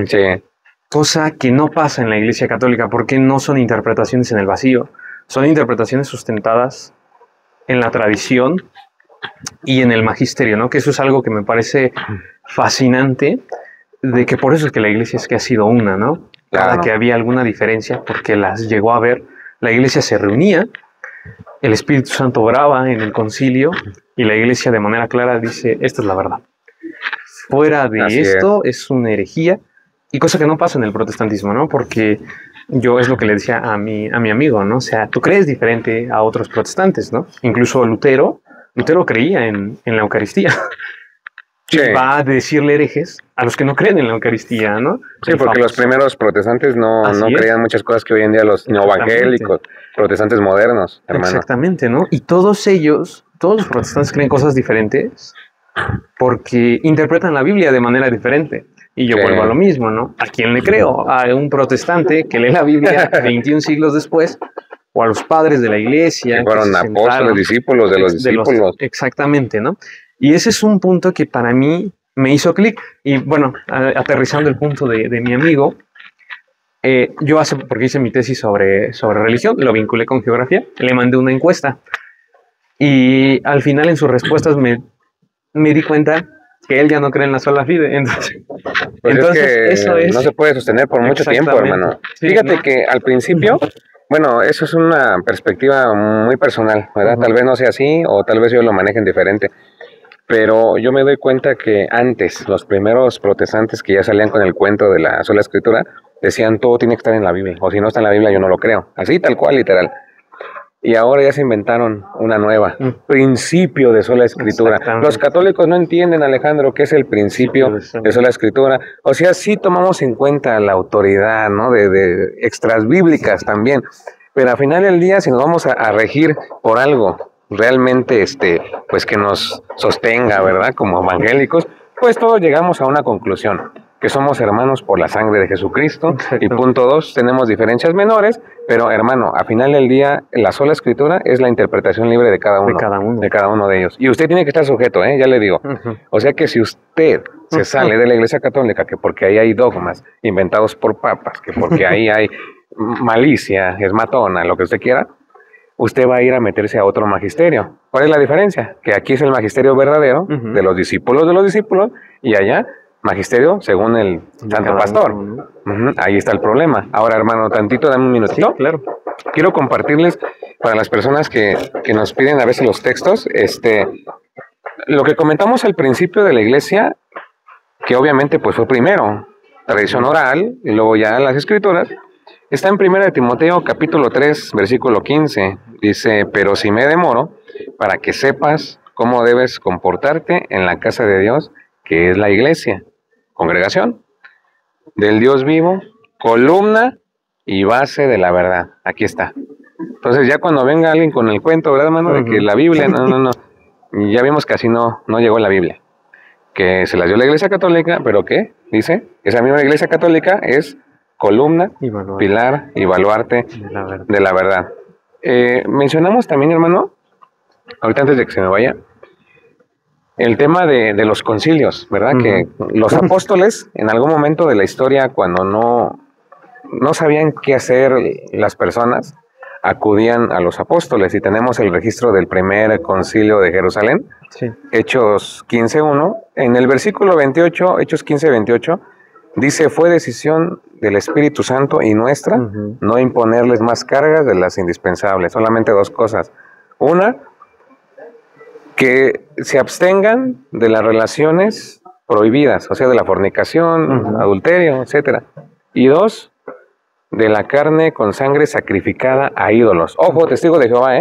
Sí. Cosa que no pasa en la Iglesia Católica, porque no son interpretaciones en el vacío, son interpretaciones sustentadas en la tradición y en el magisterio, ¿no? Que eso es algo que me parece fascinante, de que por eso es que la iglesia es que ha sido una, ¿no? Cada que había alguna diferencia, porque las llegó a ver, la iglesia se reunía, el Espíritu Santo oraba en el concilio y la iglesia de manera clara dice, esta es la verdad. Fuera de esto es una herejía, y cosa que no pasa en el protestantismo, ¿no? Porque yo es lo que le decía a mi amigo, ¿no? O sea, tú crees diferente a otros protestantes, ¿no? Incluso Lutero creía en la Eucaristía. Sí. Va a decirle herejes a los que no creen en la Eucaristía, ¿no? Sí, porque los primeros protestantes no creían muchas cosas que hoy en día los neoevangélicos, protestantes modernos, hermano. Exactamente, ¿no? Y todos los protestantes creen cosas diferentes porque interpretan la Biblia de manera diferente. Y yo vuelvo a lo mismo, ¿no? ¿A quién le creo? ¿A un protestante que lee la Biblia 21 siglos después? ¿O a los padres de la iglesia? Que fueron apóstoles, discípulos de los discípulos. Exactamente, ¿no? Y ese es un punto que para mí me hizo clic. Y bueno, aterrizando el punto de mi amigo, porque hice mi tesis sobre religión, lo vinculé con geografía, le mandé una encuesta. Y al final en sus respuestas me di cuenta que él ya no cree en la sola fide. Entonces es que eso es, no se puede sostener por mucho tiempo, hermano. Sí, fíjate que al principio, bueno, eso es una perspectiva muy personal, ¿verdad? Tal vez no sea así, o tal vez ellos lo manejen diferente. Pero yo me doy cuenta que antes, los primeros protestantes que ya salían con el cuento de la sola escritura, decían todo tiene que estar en la Biblia, o si no está en la Biblia yo no lo creo. Así, tal cual, literal. Y ahora ya se inventaron una nueva, principio de sola escritura. Los católicos no entienden, Alejandro, qué es el principio de sola escritura. O sea, sí tomamos en cuenta la autoridad, ¿no? de extras bíblicas también. Pero al final del día, si nos vamos a regir por algo realmente, pues que nos sostenga, ¿verdad? Como evangélicos, pues todos llegamos a una conclusión. que somos hermanos por la sangre de Jesucristo. Exacto. Y punto 2, tenemos diferencias menores, pero hermano, a final del día, la sola escritura es la interpretación libre de cada uno. De cada uno de ellos. Y usted tiene que estar sujeto, ya le digo. O sea que si usted se sale de la Iglesia Católica, que porque ahí hay dogmas inventados por papas, que porque ahí hay malicia, es matona, lo que usted quiera, usted va a ir a meterse a otro magisterio. ¿Cuál es la diferencia? Que aquí es el magisterio verdadero de los discípulos, y allá magisterio según el santo pastor. Ahí está el problema. Ahora, hermano, tantito, dame un minutito. Sí, claro. Quiero compartirles para las personas que nos piden a veces los textos, lo que comentamos al principio de la iglesia, que obviamente pues fue primero tradición oral y luego ya las escrituras. Está en 1 Timoteo capítulo 3, versículo 15. Dice, pero si me demoro, para que sepas cómo debes comportarte en la casa de Dios, que es la iglesia, congregación del Dios vivo, columna y base de la verdad. Aquí está. Entonces ya cuando venga alguien con el cuento, ¿verdad, hermano? De que la Biblia, no. Ya vimos que así no llegó la Biblia. Que se la dio la Iglesia Católica, pero ¿qué? Dice, esa misma Iglesia Católica es columna, pilar y baluarte de la verdad. Mencionamos también, hermano, ahorita antes de que se me vaya, el tema de los concilios, ¿verdad? Que los apóstoles, en algún momento de la historia, cuando no sabían qué hacer las personas, acudían a los apóstoles, y tenemos el registro del primer concilio de Jerusalén, Hechos 15:1, en el versículo 28, Hechos 15:28, dice, fue decisión del Espíritu Santo y nuestra no imponerles más cargas de las indispensables, solamente dos cosas. Una, que se abstengan de las relaciones prohibidas, o sea, de la fornicación, adulterio, etcétera. Y dos, de la carne con sangre sacrificada a ídolos. Ojo, testigo de Jehová,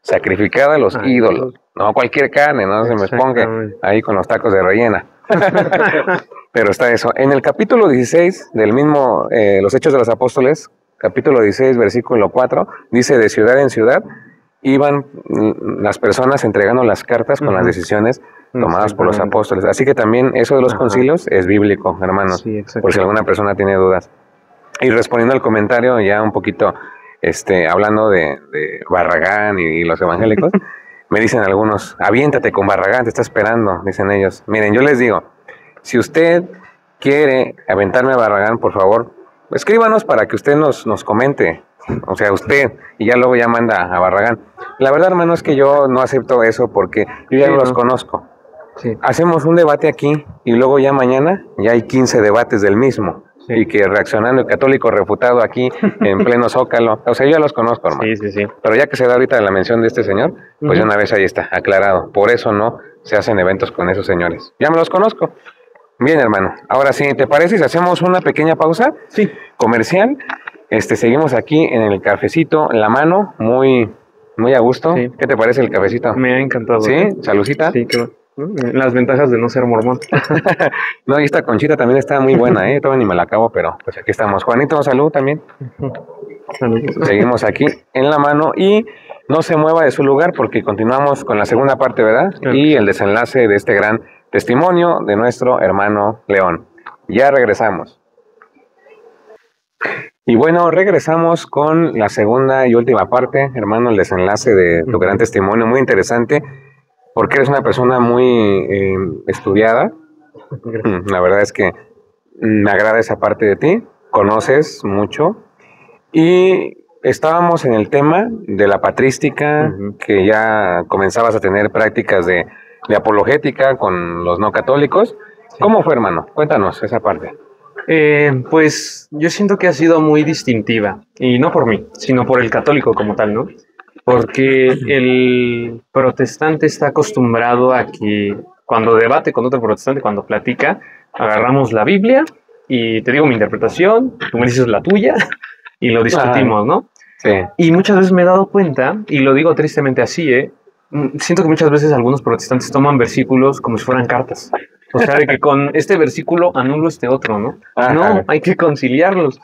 sacrificada a los ídolos. No cualquier carne, no se me ponga ahí con los tacos de rellena. Pero está eso. En el capítulo 16 del mismo, los Hechos de los Apóstoles, capítulo 16, versículo 4, dice, de ciudad en ciudad iban las personas entregando las cartas con las decisiones tomadas por los apóstoles. Así que también eso de los concilios es bíblico, hermanos, por si alguna persona tiene dudas. Y respondiendo al comentario, ya un poquito hablando de Barragán y los evangélicos, me dicen algunos, aviéntate con Barragán, te está esperando, dicen ellos. Miren, yo les digo, si usted quiere aventarme a Barragán, por favor, escríbanos para que usted nos comente, o sea, usted, y ya luego ya manda a Barragán. La verdad, hermano, es que yo no acepto eso porque yo ya los conozco. Hacemos un debate aquí y luego ya mañana ya hay 15 debates del mismo. Y que reaccionando el católico refutado aquí en pleno Zócalo. O sea, yo ya los conozco, hermano. Pero ya que se da ahorita la mención de este señor, pues ya una vez ahí está, aclarado. Por eso no se hacen eventos con esos señores. Ya me los conozco. Bien, hermano. Ahora sí, ¿te parece si hacemos una pequeña pausa? Comercial. Seguimos aquí en el cafecito La Mano, muy a gusto. ¿Qué te parece el cafecito? Me ha encantado. ¿Sí? ¿Salucita? Sí, claro. Las ventajas de no ser mormón. No, y esta conchita también está muy buena, todavía ni me la acabo, pero pues aquí estamos. Juanito, salud también. Salud. Seguimos aquí en La Mano y no se mueva de su lugar porque continuamos con la segunda parte, ¿verdad? Y el desenlace de este gran testimonio de nuestro hermano León. Ya regresamos. Y bueno, regresamos con la segunda y última parte, hermano, el desenlace de tu gran testimonio, muy interesante. Porque eres una persona muy estudiada. La verdad es que me agrada esa parte de ti. Conoces mucho. Y estábamos en el tema de la patrística, que ya comenzabas a tener prácticas de apologética con los no católicos. ¿Cómo fue, hermano? Cuéntanos esa parte. Pues yo siento que ha sido muy distintiva. Y no por mí, sino por el católico como tal, ¿no? Porque el protestante está acostumbrado a que cuando debate con otro protestante, cuando platica, agarramos la Biblia y te digo mi interpretación, tú me dices la tuya y lo discutimos, ¿no? Y muchas veces me he dado cuenta, y lo digo tristemente así, siento que muchas veces algunos protestantes toman versículos como si fueran cartas. O sea, de que con este versículo anulo este otro, ¿no? No, hay que conciliarlos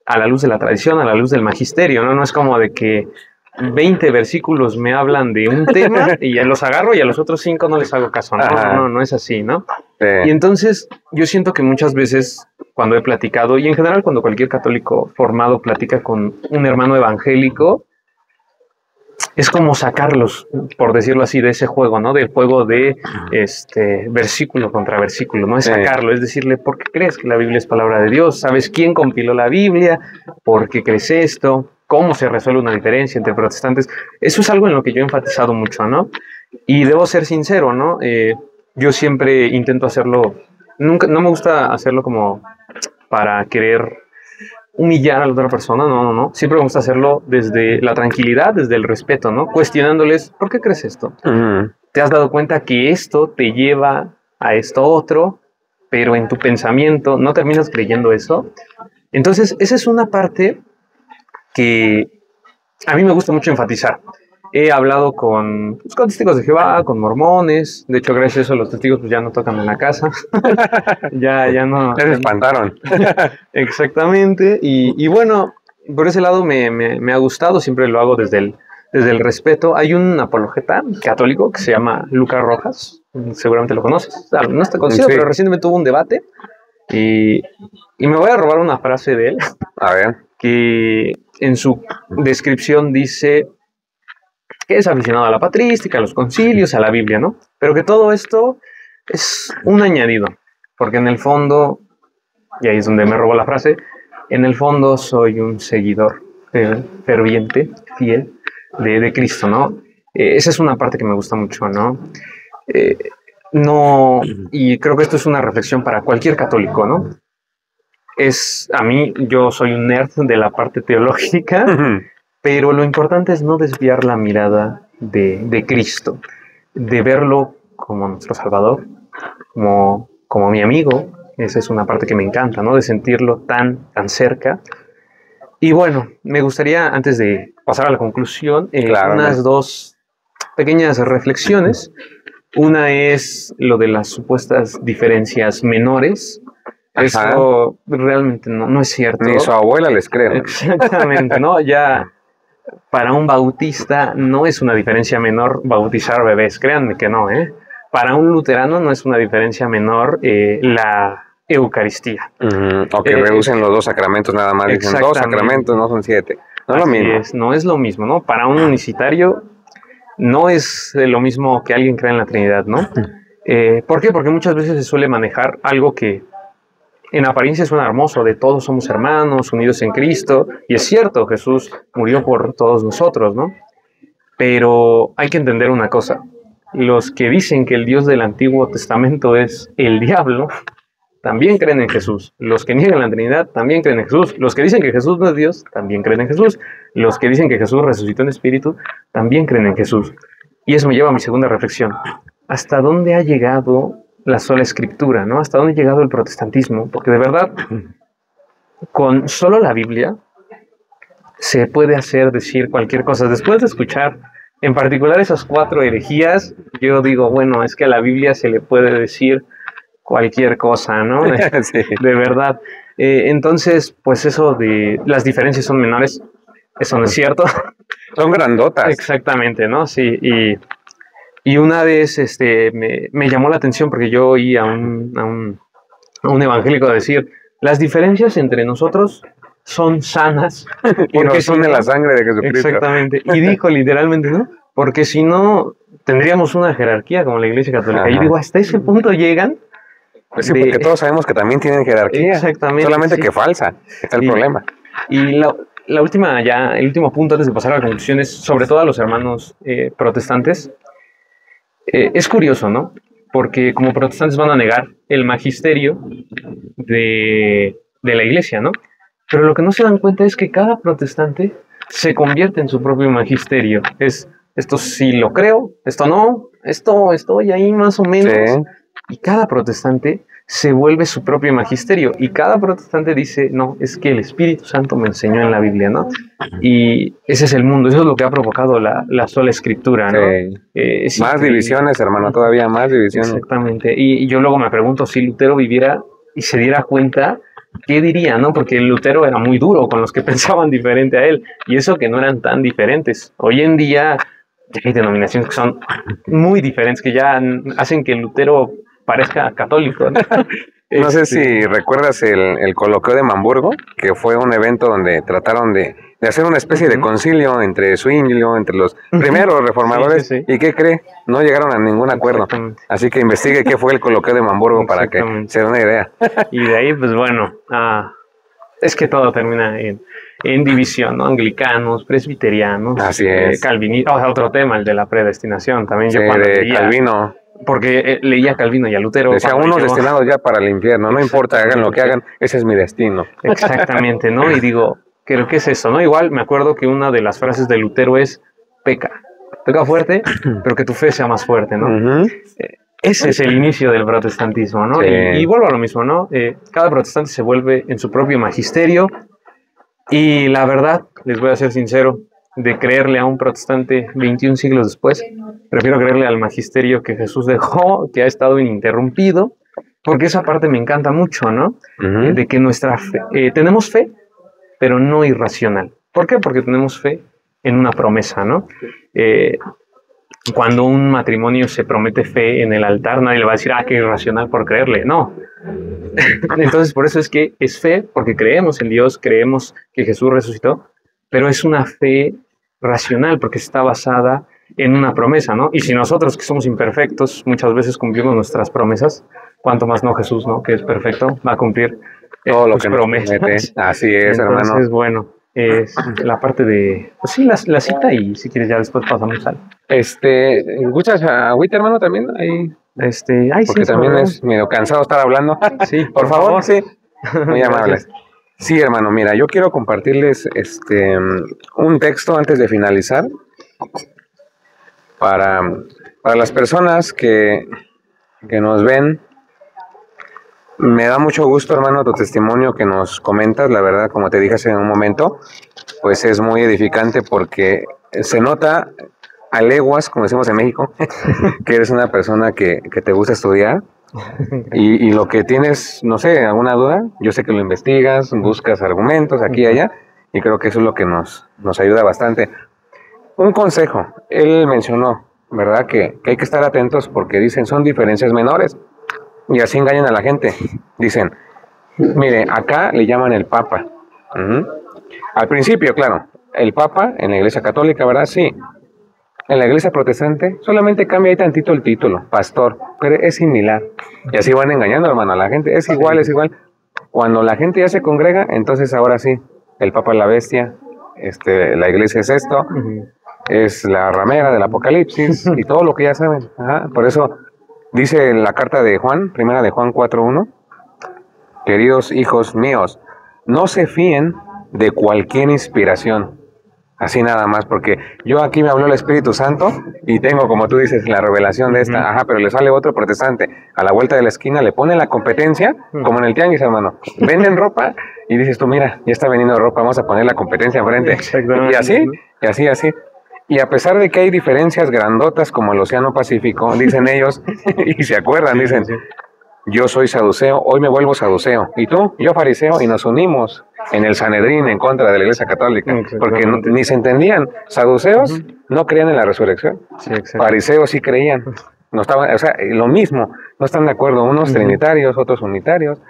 a la luz de la tradición, a la luz del magisterio, ¿no? No es como de que 20 versículos me hablan de un tema y ya los agarro y a los otros 5 no les hago caso. No es así, ¿no? Sí. Y entonces yo siento que muchas veces cuando he platicado, y en general cuando cualquier católico formado platica con un hermano evangélico, es como sacarlos, por decirlo así, de ese juego, ¿no? Del juego de versículo contra versículo, ¿no? Es sacarlo, es decirle, ¿por qué crees que la Biblia es palabra de Dios? ¿Sabes quién compiló la Biblia? ¿Por qué crees esto? ¿Cómo se resuelve una diferencia entre protestantes? Eso es algo en lo que yo he enfatizado mucho, ¿no? Y debo ser sincero, ¿no? Yo siempre intento hacerlo, nunca, no me gusta hacerlo como para querer humillar a la otra persona, no. Siempre me gusta hacerlo desde la tranquilidad, desde el respeto, ¿no? Cuestionándoles, ¿por qué crees esto? ¿Te has dado cuenta que esto te lleva a esto otro, pero en tu pensamiento no terminas creyendo eso? Entonces, esa es una parte que a mí me gusta mucho enfatizar. He hablado con testigos de Jehová, con mormones. De hecho, gracias a eso los testigos pues, ya no tocan en la casa. ya no. Ya se espantaron. Exactamente. Y bueno, por ese lado me ha gustado. Siempre lo hago desde el respeto. Hay un apologeta católico que se llama Lucas Rojas. Seguramente lo conoces. No está conocido, sí, pero recientemente tuvo un debate. Y me voy a robar una frase de él. A ver. Que en su descripción dice que es aficionado a la patrística, a los concilios, a la Biblia, ¿no? Pero que todo esto es un añadido, porque en el fondo, y ahí es donde me robó la frase, en el fondo soy un seguidor ferviente, fiel, de Cristo, ¿no? Esa es una parte que me gusta mucho, ¿no? No, y creo que esto es una reflexión para cualquier católico, ¿no? Yo soy un nerd de la parte teológica, pero lo importante es no desviar la mirada de Cristo, de verlo como nuestro Salvador, como mi amigo. Esa es una parte que me encanta, ¿no? De sentirlo tan cerca. Y bueno, me gustaría, antes de pasar a la conclusión, unas dos pequeñas reflexiones. Una es lo de las supuestas diferencias menores. Ajá. Eso realmente no es cierto. Ni su abuela les cree. Exactamente, ¿no? Ya para un bautista no es una diferencia menor bautizar bebés, créanme que no, ¿eh? Para un luterano no es una diferencia menor la Eucaristía. O que reducen los 2 sacramentos nada más. Dicen 2 sacramentos, no son 7. No es lo mismo. No es lo mismo, ¿no? Para un unicitario no es lo mismo que alguien crea en la Trinidad, ¿no? ¿Por qué? Porque muchas veces se suele manejar algo que en apariencia suena hermoso, de todos somos hermanos, unidos en Cristo, y es cierto, Jesús murió por todos nosotros, ¿no? Pero hay que entender una cosa, los que dicen que el Dios del Antiguo Testamento es el diablo, también creen en Jesús. Los que niegan la Trinidad también creen en Jesús. Los que dicen que Jesús no es Dios también creen en Jesús. Los que dicen que Jesús resucitó en espíritu también creen en Jesús. Y eso me lleva a mi segunda reflexión. ¿Hasta dónde ha llegado la sola escritura, ¿no? ¿Hasta dónde ha llegado el protestantismo? Porque de verdad, con solo la Biblia se puede decir cualquier cosa. Después de escuchar en particular esas 4 herejías, yo digo, bueno, es que a la Biblia se le puede decir cualquier cosa, ¿no? Sí. De verdad. Entonces, pues eso de las diferencias son menores, eso no es cierto. Son grandotas. Exactamente, ¿no? Sí, y una vez me llamó la atención porque yo oí a un evangélico decir, las diferencias entre nosotros son sanas. Porque son de la sangre de Jesucristo. Exactamente. Y dijo literalmente, ¿no? Porque si no, tendríamos una jerarquía como la Iglesia Católica. Ajá. Y digo, hasta ese punto llegan. Pues sí, porque todos sabemos que también tienen jerarquía. Exactamente. Solamente sí. Que falsa. Está el problema. Y el último punto antes de pasar a la conclusión es sobre todo a los hermanos protestantes. Es curioso, ¿no? Porque como protestantes van a negar el magisterio de la Iglesia, ¿no? Pero lo que no se dan cuenta es que cada protestante se convierte en su propio magisterio. Esto sí lo creo, esto no, esto estoy ahí más o menos. Sí. Y cada protestante se vuelve su propio magisterio. Y cada protestante dice, no, es que el Espíritu Santo me enseñó en la Biblia, ¿no? Y ese es el mundo, eso es lo que ha provocado la sola escritura, ¿no? Sí. Más divisiones, hermano, todavía más divisiones. Exactamente. Y yo luego me pregunto, si Lutero viviera y se diera cuenta, ¿qué diría, no? Porque Lutero era muy duro con los que pensaban diferente a él. Y eso que no eran tan diferentes. Hoy en día hay denominaciones que son muy diferentes, que ya hacen que Lutero parezca católico, ¿no? No sé si recuerdas el coloquio de Hamburgo, que fue un evento donde trataron de hacer una especie de concilio entre Zwinglio, entre los primeros reformadores. Sí. ¿Y qué cree? No llegaron a ningún acuerdo. Así que investigue qué fue el coloquio de Hamburgo para que se dé una idea. Y de ahí, pues bueno, es que todo termina en división, ¿no? Anglicanos, presbiterianos, así es. Calvinistas, otro tema, el de la predestinación. También yo cuando leía, Calvino. Porque leía Calvino y a Lutero. Decía, unos destinados ya para el infierno, no importa, hagan lo que hagan, ese es mi destino. Exactamente, ¿no? Y digo, creo que es eso, ¿no? Igual me acuerdo que una de las frases de Lutero es, peca fuerte, pero que tu fe sea más fuerte, ¿no? Ese es el inicio del protestantismo, ¿no? Sí. Y vuelvo a lo mismo, ¿no? Cada protestante se vuelve en su propio magisterio y la verdad, les voy a ser sincero, de creerle a un protestante 21 siglos después, prefiero creerle al magisterio que Jesús dejó, que ha estado ininterrumpido, porque esa parte me encanta mucho, ¿no? De que nuestra fe, tenemos fe, pero no irracional. ¿Por qué? Porque tenemos fe en una promesa, ¿no? Cuando un matrimonio se promete fe en el altar, nadie le va a decir, qué irracional por creerle. No. Entonces, por eso es que es fe, porque creemos en Dios, creemos que Jesús resucitó, pero es una fe racional, porque está basada en una promesa, ¿no? Y si nosotros, que somos imperfectos, muchas veces cumplimos nuestras promesas, cuánto más no Jesús, ¿no? Que es perfecto, va a cumplir todo lo que promete. Así es, entonces, hermano. Entonces, bueno, es la parte de, pues sí, la cita, y si quieres ya después pasamos al... ¿Escuchas a Witt, hermano, también? Ahí, porque sí, también es medio cansado estar hablando. Sí, por favor, sí. Muy amables. Sí, hermano, mira, yo quiero compartirles un texto antes de finalizar para las personas que nos ven. Me da mucho gusto, hermano, tu testimonio que nos comentas. La verdad, como te dije hace un momento, pues es muy edificante porque se nota a leguas, como decimos en México, que eres una persona que te gusta estudiar. Y lo que tienes, no sé, alguna duda, yo sé que lo investigas, buscas argumentos aquí y allá, y creo que eso es lo que nos ayuda bastante. Un consejo, él mencionó, ¿verdad? Que hay que estar atentos porque dicen son diferencias menores, y así engañan a la gente. Dicen, mire, acá le llaman el Papa. Al principio, claro, el Papa en la Iglesia Católica, ¿verdad? Sí. En la iglesia protestante solamente cambia ahí tantito el título, pastor, pero es similar. Y así van engañando, hermano, a la gente. Es igual, es igual. Cuando la gente ya se congrega, entonces ahora sí, el Papa es la bestia, la iglesia es esto, es la ramera del Apocalipsis y todo lo que ya saben. Por eso dice en la carta de Juan, primera de Juan 4:1, queridos hijos míos, no se fíen de cualquier inspiración. Así nada más, porque yo aquí me habló el Espíritu Santo y tengo, como tú dices, la revelación de esta, pero le sale otro protestante a la vuelta de la esquina, le pone la competencia, como en el tianguis, hermano. Venden ropa y dices tú, mira, ya está vendiendo ropa, vamos a poner la competencia enfrente. Y así. Y a pesar de que hay diferencias grandotas como el Océano Pacífico, dicen ellos, y se acuerdan, dicen, yo soy saduceo, hoy me vuelvo saduceo. Y tú, yo fariseo, y nos unimos en el Sanedrín en contra de la Iglesia Católica. Porque ni se entendían. Saduceos no creían en la resurrección. Fariseos sí creían. No estaban, o sea, lo mismo. No están de acuerdo unos trinitarios, otros unitarios.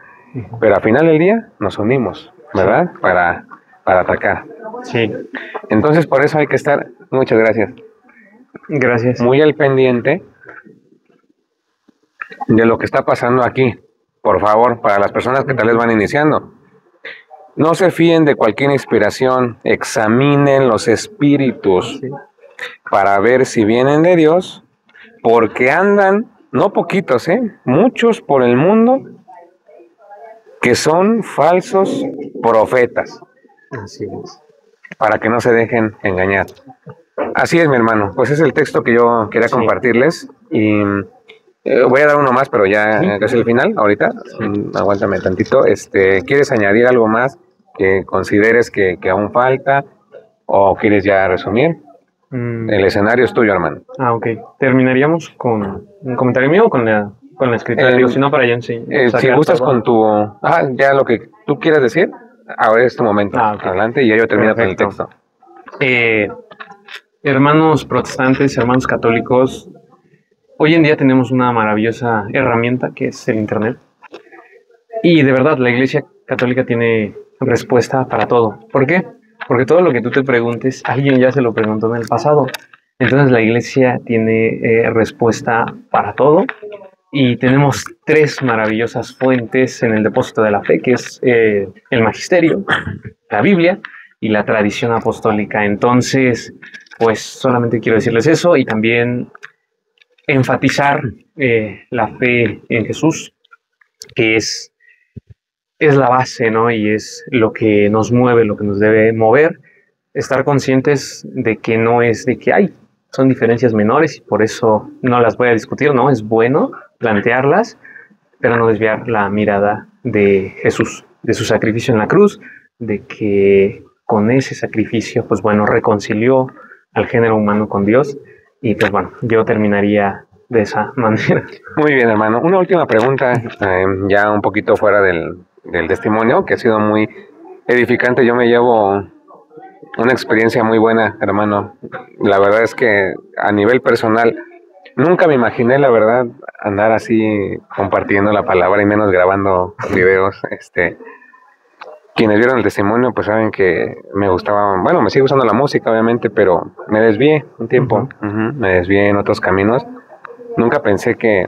Pero al final del día nos unimos, ¿verdad? Para atacar. Sí. Entonces por eso hay que estar, muchas gracias. Gracias. Muy al pendiente de lo que está pasando aquí, por favor, para las personas que tal vez van iniciando. No se fíen de cualquier inspiración, examinen los espíritus para ver si vienen de Dios, porque andan, no poquitos, muchos por el mundo, que son falsos profetas. Así es. Para que no se dejen engañar. Así es, mi hermano, pues es el texto que yo quería compartirles y... voy a dar uno más, pero ya casi el final, ahorita. Aguántame tantito. ¿Quieres añadir algo más que consideres que aún falta? ¿O quieres ya resumir? El escenario es tuyo, hermano. Ok. ¿Terminaríamos con un comentario mío o con la escritura? Si no, para ya si gustas con tu... ya lo que tú quieras decir, ahora es tu momento. Okay. Adelante y ya yo termino con el texto. Hermanos protestantes, hermanos católicos, hoy en día tenemos una maravillosa herramienta que es el Internet. Y de verdad, la Iglesia Católica tiene respuesta para todo. ¿Por qué? Porque todo lo que tú te preguntes, alguien ya se lo preguntó en el pasado. Entonces la Iglesia tiene respuesta para todo. Y tenemos 3 maravillosas fuentes en el depósito de la fe, que es el Magisterio, la Biblia y la tradición apostólica. Entonces, pues solamente quiero decirles eso y también enfatizar la fe en Jesús, que es la base, ¿no? Y es lo que nos mueve, lo que nos debe mover. Estar conscientes de que no es de que son diferencias menores y por eso no las voy a discutir, ¿no? Es bueno plantearlas, pero no desviar la mirada de Jesús, de su sacrificio en la cruz, de que con ese sacrificio, pues bueno, reconcilió al género humano con Dios. Y pues bueno, yo terminaría de esa manera. Muy bien, hermano. Una última pregunta, ya un poquito fuera del testimonio, que ha sido muy edificante. Yo me llevo una experiencia muy buena, hermano. La verdad es que a nivel personal, nunca me imaginé, la verdad, andar así compartiendo la palabra y menos grabando videos. Quienes vieron el testimonio, pues saben que me gustaba, bueno, me sigue gustando la música, obviamente, pero me desvié un tiempo, me desvié en otros caminos. Nunca pensé que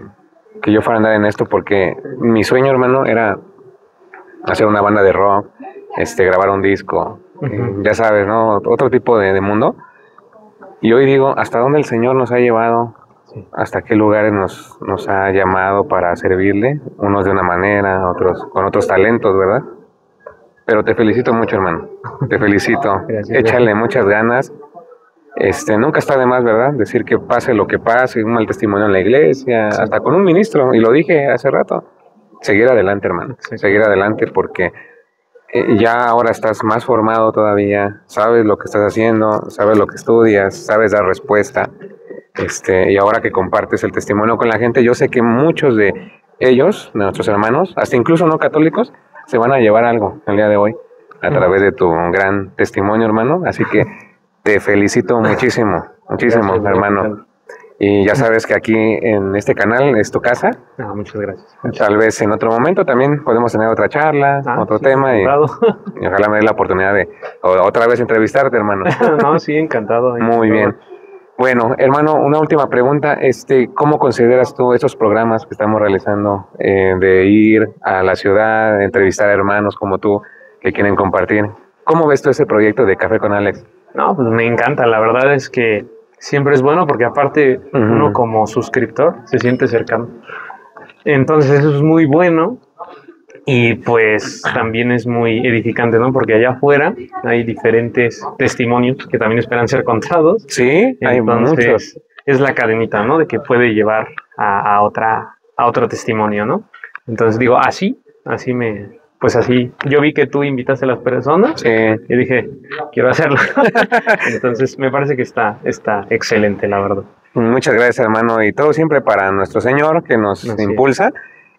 yo fuera a andar en esto porque mi sueño, hermano, era hacer una banda de rock, grabar un disco, ya sabes, ¿no? Otro tipo de mundo. Y hoy digo, ¿hasta dónde el Señor nos ha llevado? Sí. ¿Hasta qué lugares nos ha llamado para servirle? Unos de una manera, otros con otros talentos, ¿verdad? Pero te felicito mucho, hermano. Te felicito. Gracias, échale muchas ganas. Nunca está de más, ¿verdad? Decir que pase lo que pase, un mal testimonio en la iglesia, sí, hasta con un ministro, y lo dije hace rato. Seguir adelante, hermano. Sí. Seguir adelante porque ya ahora estás más formado todavía, sabes lo que estás haciendo, sabes lo que estudias, sabes dar respuesta. Y ahora que compartes el testimonio con la gente, yo sé que muchos de ellos, de nuestros hermanos, hasta incluso no católicos, se van a llevar algo el día de hoy a través de tu gran testimonio, hermano. Así que te felicito muchísimo, muchísimo, hermano. Y ya sabes que aquí en este canal es tu casa. Muchas gracias. Tal vez en otro momento también podemos tener otra charla, otro tema. Y ojalá me dé la oportunidad de otra vez entrevistarte, hermano. No, sí, encantado. Muy bien. Bueno, hermano, una última pregunta. ¿Cómo consideras tú estos programas que estamos realizando de ir a la ciudad, entrevistar a hermanos como tú que quieren compartir? ¿Cómo ves tú ese proyecto de Café con Alex? No, pues me encanta. La verdad es que siempre es bueno porque aparte uno como suscriptor se siente cercano. Entonces eso es muy bueno. Y pues también es muy edificante, ¿no? Porque allá afuera hay diferentes testimonios que también esperan ser contados. Sí, hay muchos. Es la cadenita, ¿no? De que puede llevar a otro testimonio, ¿no? Entonces digo, así yo vi que tú invitaste a las personas y dije, quiero hacerlo. Entonces me parece que está excelente, la verdad. Muchas gracias, hermano, y todo siempre para nuestro Señor que nos impulsa.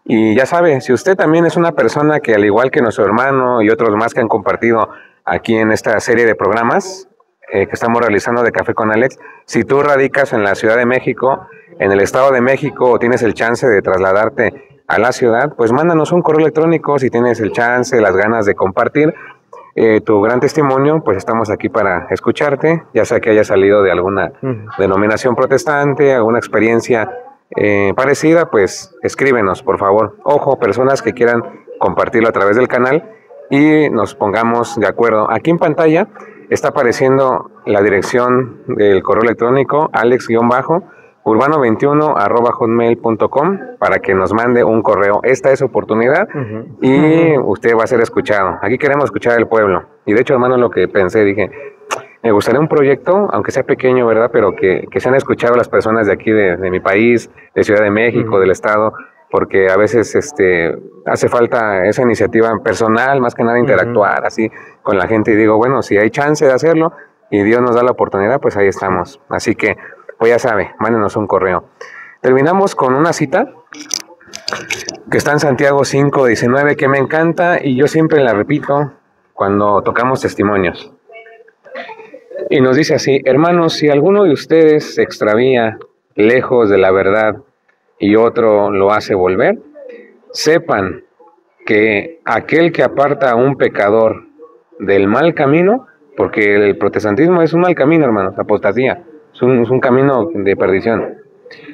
Y ya sabe, si usted también es una persona que al igual que nuestro hermano y otros más que han compartido aquí en esta serie de programas que estamos realizando de Café con Alex, si tú radicas en la Ciudad de México, en el Estado de México, o tienes el chance de trasladarte a la ciudad, pues mándanos un correo electrónico si tienes el chance, las ganas de compartir tu gran testimonio, pues estamos aquí para escucharte, ya sea que haya salido de alguna denominación protestante, alguna experiencia parecida, pues escríbenos, por favor. Ojo, personas que quieran compartirlo a través del canal y nos pongamos de acuerdo. Aquí en pantalla está apareciendo la dirección del correo electrónico alex-urbano21@hotmail.com para que nos mande un correo. Esta es oportunidad y usted va a ser escuchado. Aquí queremos escuchar al pueblo. Y de hecho, hermano, lo que pensé, dije, me gustaría un proyecto, aunque sea pequeño, ¿verdad? Pero que sean escuchados las personas de aquí, de mi país, de Ciudad de México, del Estado, porque a veces hace falta esa iniciativa personal, más que nada interactuar así con la gente. Y digo, bueno, si hay chance de hacerlo y Dios nos da la oportunidad, pues ahí estamos. Así que, pues ya sabe, mándenos un correo. Terminamos con una cita que está en Santiago 5:19, que me encanta y yo siempre la repito cuando tocamos testimonios. Y nos dice así: hermanos, si alguno de ustedes se extravía lejos de la verdad y otro lo hace volver, sepan que aquel que aparta a un pecador del mal camino, porque el protestantismo es un mal camino, hermanos, apostasía, es un camino de perdición.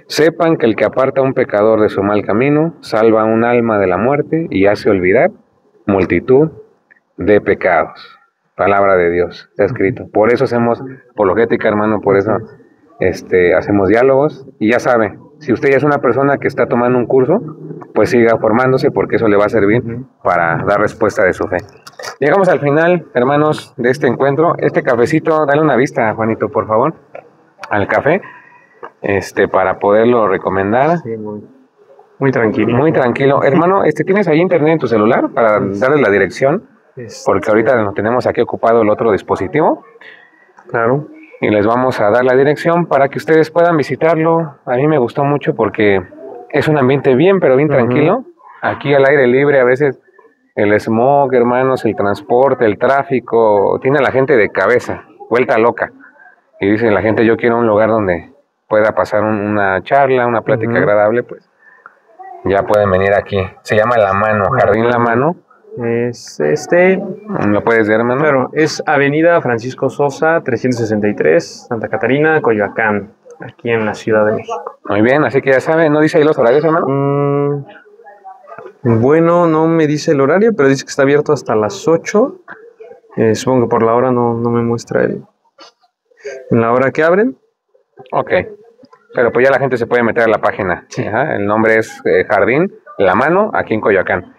Sepan que el que aparta a un pecador de su mal camino, salva a un alma de la muerte y hace olvidar multitud de pecados. Palabra de Dios, está escrito. Por eso hacemos apologética, hermano, por eso hacemos diálogos. Y ya sabe, si usted ya es una persona que está tomando un curso, pues siga formándose porque eso le va a servir para dar respuesta de su fe. Llegamos al final, hermanos, de este encuentro. Este cafecito, dale una vista, Juanito, por favor, al café, para poderlo recomendar. Sí, muy tranquilo. Muy tranquilo. Hermano, ¿tienes ahí internet en tu celular para darle la dirección? Porque ahorita nos tenemos aquí ocupado el otro dispositivo. Claro. Y les vamos a dar la dirección para que ustedes puedan visitarlo. A mí me gustó mucho porque es un ambiente bien, pero bien tranquilo. Aquí al aire libre, a veces el smog, hermanos, el transporte, el tráfico, tiene a la gente de cabeza, vuelta loca. Y dice la gente, yo quiero un lugar donde pueda pasar una charla, una plática agradable, pues ya pueden venir aquí. Se llama La Mano, Jardín La Mano. Es ¿Lo puedes ver, hermano? Claro, es Avenida Francisco Sosa, 363, Santa Catarina, Coyoacán, aquí en la Ciudad de México. Muy bien, así que ya saben, ¿no dice ahí los horarios, hermano? Bueno, no me dice el horario, pero dice que está abierto hasta las 8. Supongo que por la hora no me muestra en la hora que abren. Ok, pero pues ya la gente se puede meter a la página. Sí. Ajá, el nombre es Jardín La Mano, aquí en Coyoacán.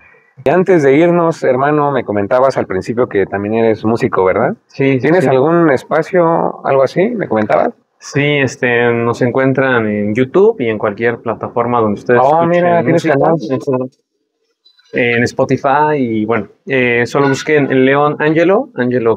Y antes de irnos, hermano, me comentabas al principio que también eres músico, ¿verdad? Sí. ¿Tienes algún espacio, algo así? ¿Me comentabas? Sí, nos encuentran en YouTube y en cualquier plataforma donde ustedes mira, tienes canal. En Spotify y bueno, solo busquen León Angelo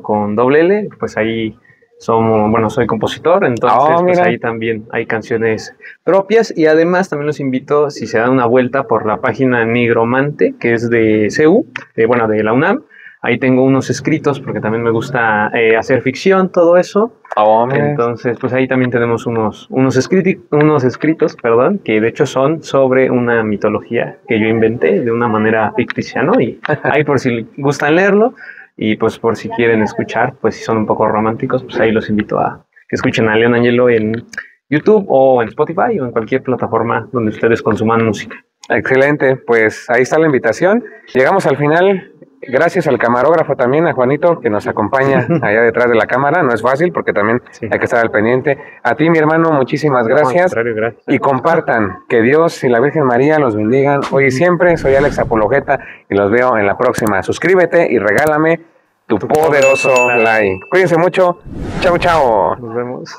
con doble L, pues ahí soy compositor, entonces pues ahí también hay canciones propias y además también los invito, si se dan una vuelta por la página Nigromante, que es de CU, de la UNAM, ahí tengo unos escritos porque también me gusta hacer ficción, todo eso. Entonces pues ahí también tenemos unos escritos, que de hecho son sobre una mitología que yo inventé de una manera ficticia, ¿no? Y ahí por si gustan leerlo. Y pues por si quieren escuchar, pues si son un poco románticos, pues ahí los invito a que escuchen a León Angelo en YouTube o en Spotify o en cualquier plataforma donde ustedes consuman música. Excelente, pues ahí está la invitación. Llegamos al final. Gracias al camarógrafo también, a Juanito, que nos acompaña allá detrás de la cámara. No es fácil porque también hay que estar al pendiente. A ti, mi hermano, muchísimas gracias. Gracias. Y compartan. Que Dios y la Virgen María los bendigan hoy y siempre. Soy Alex Apologeta y los veo en la próxima. Suscríbete y regálame tu poderoso like. Cuídense mucho. Chao, chao. Nos vemos.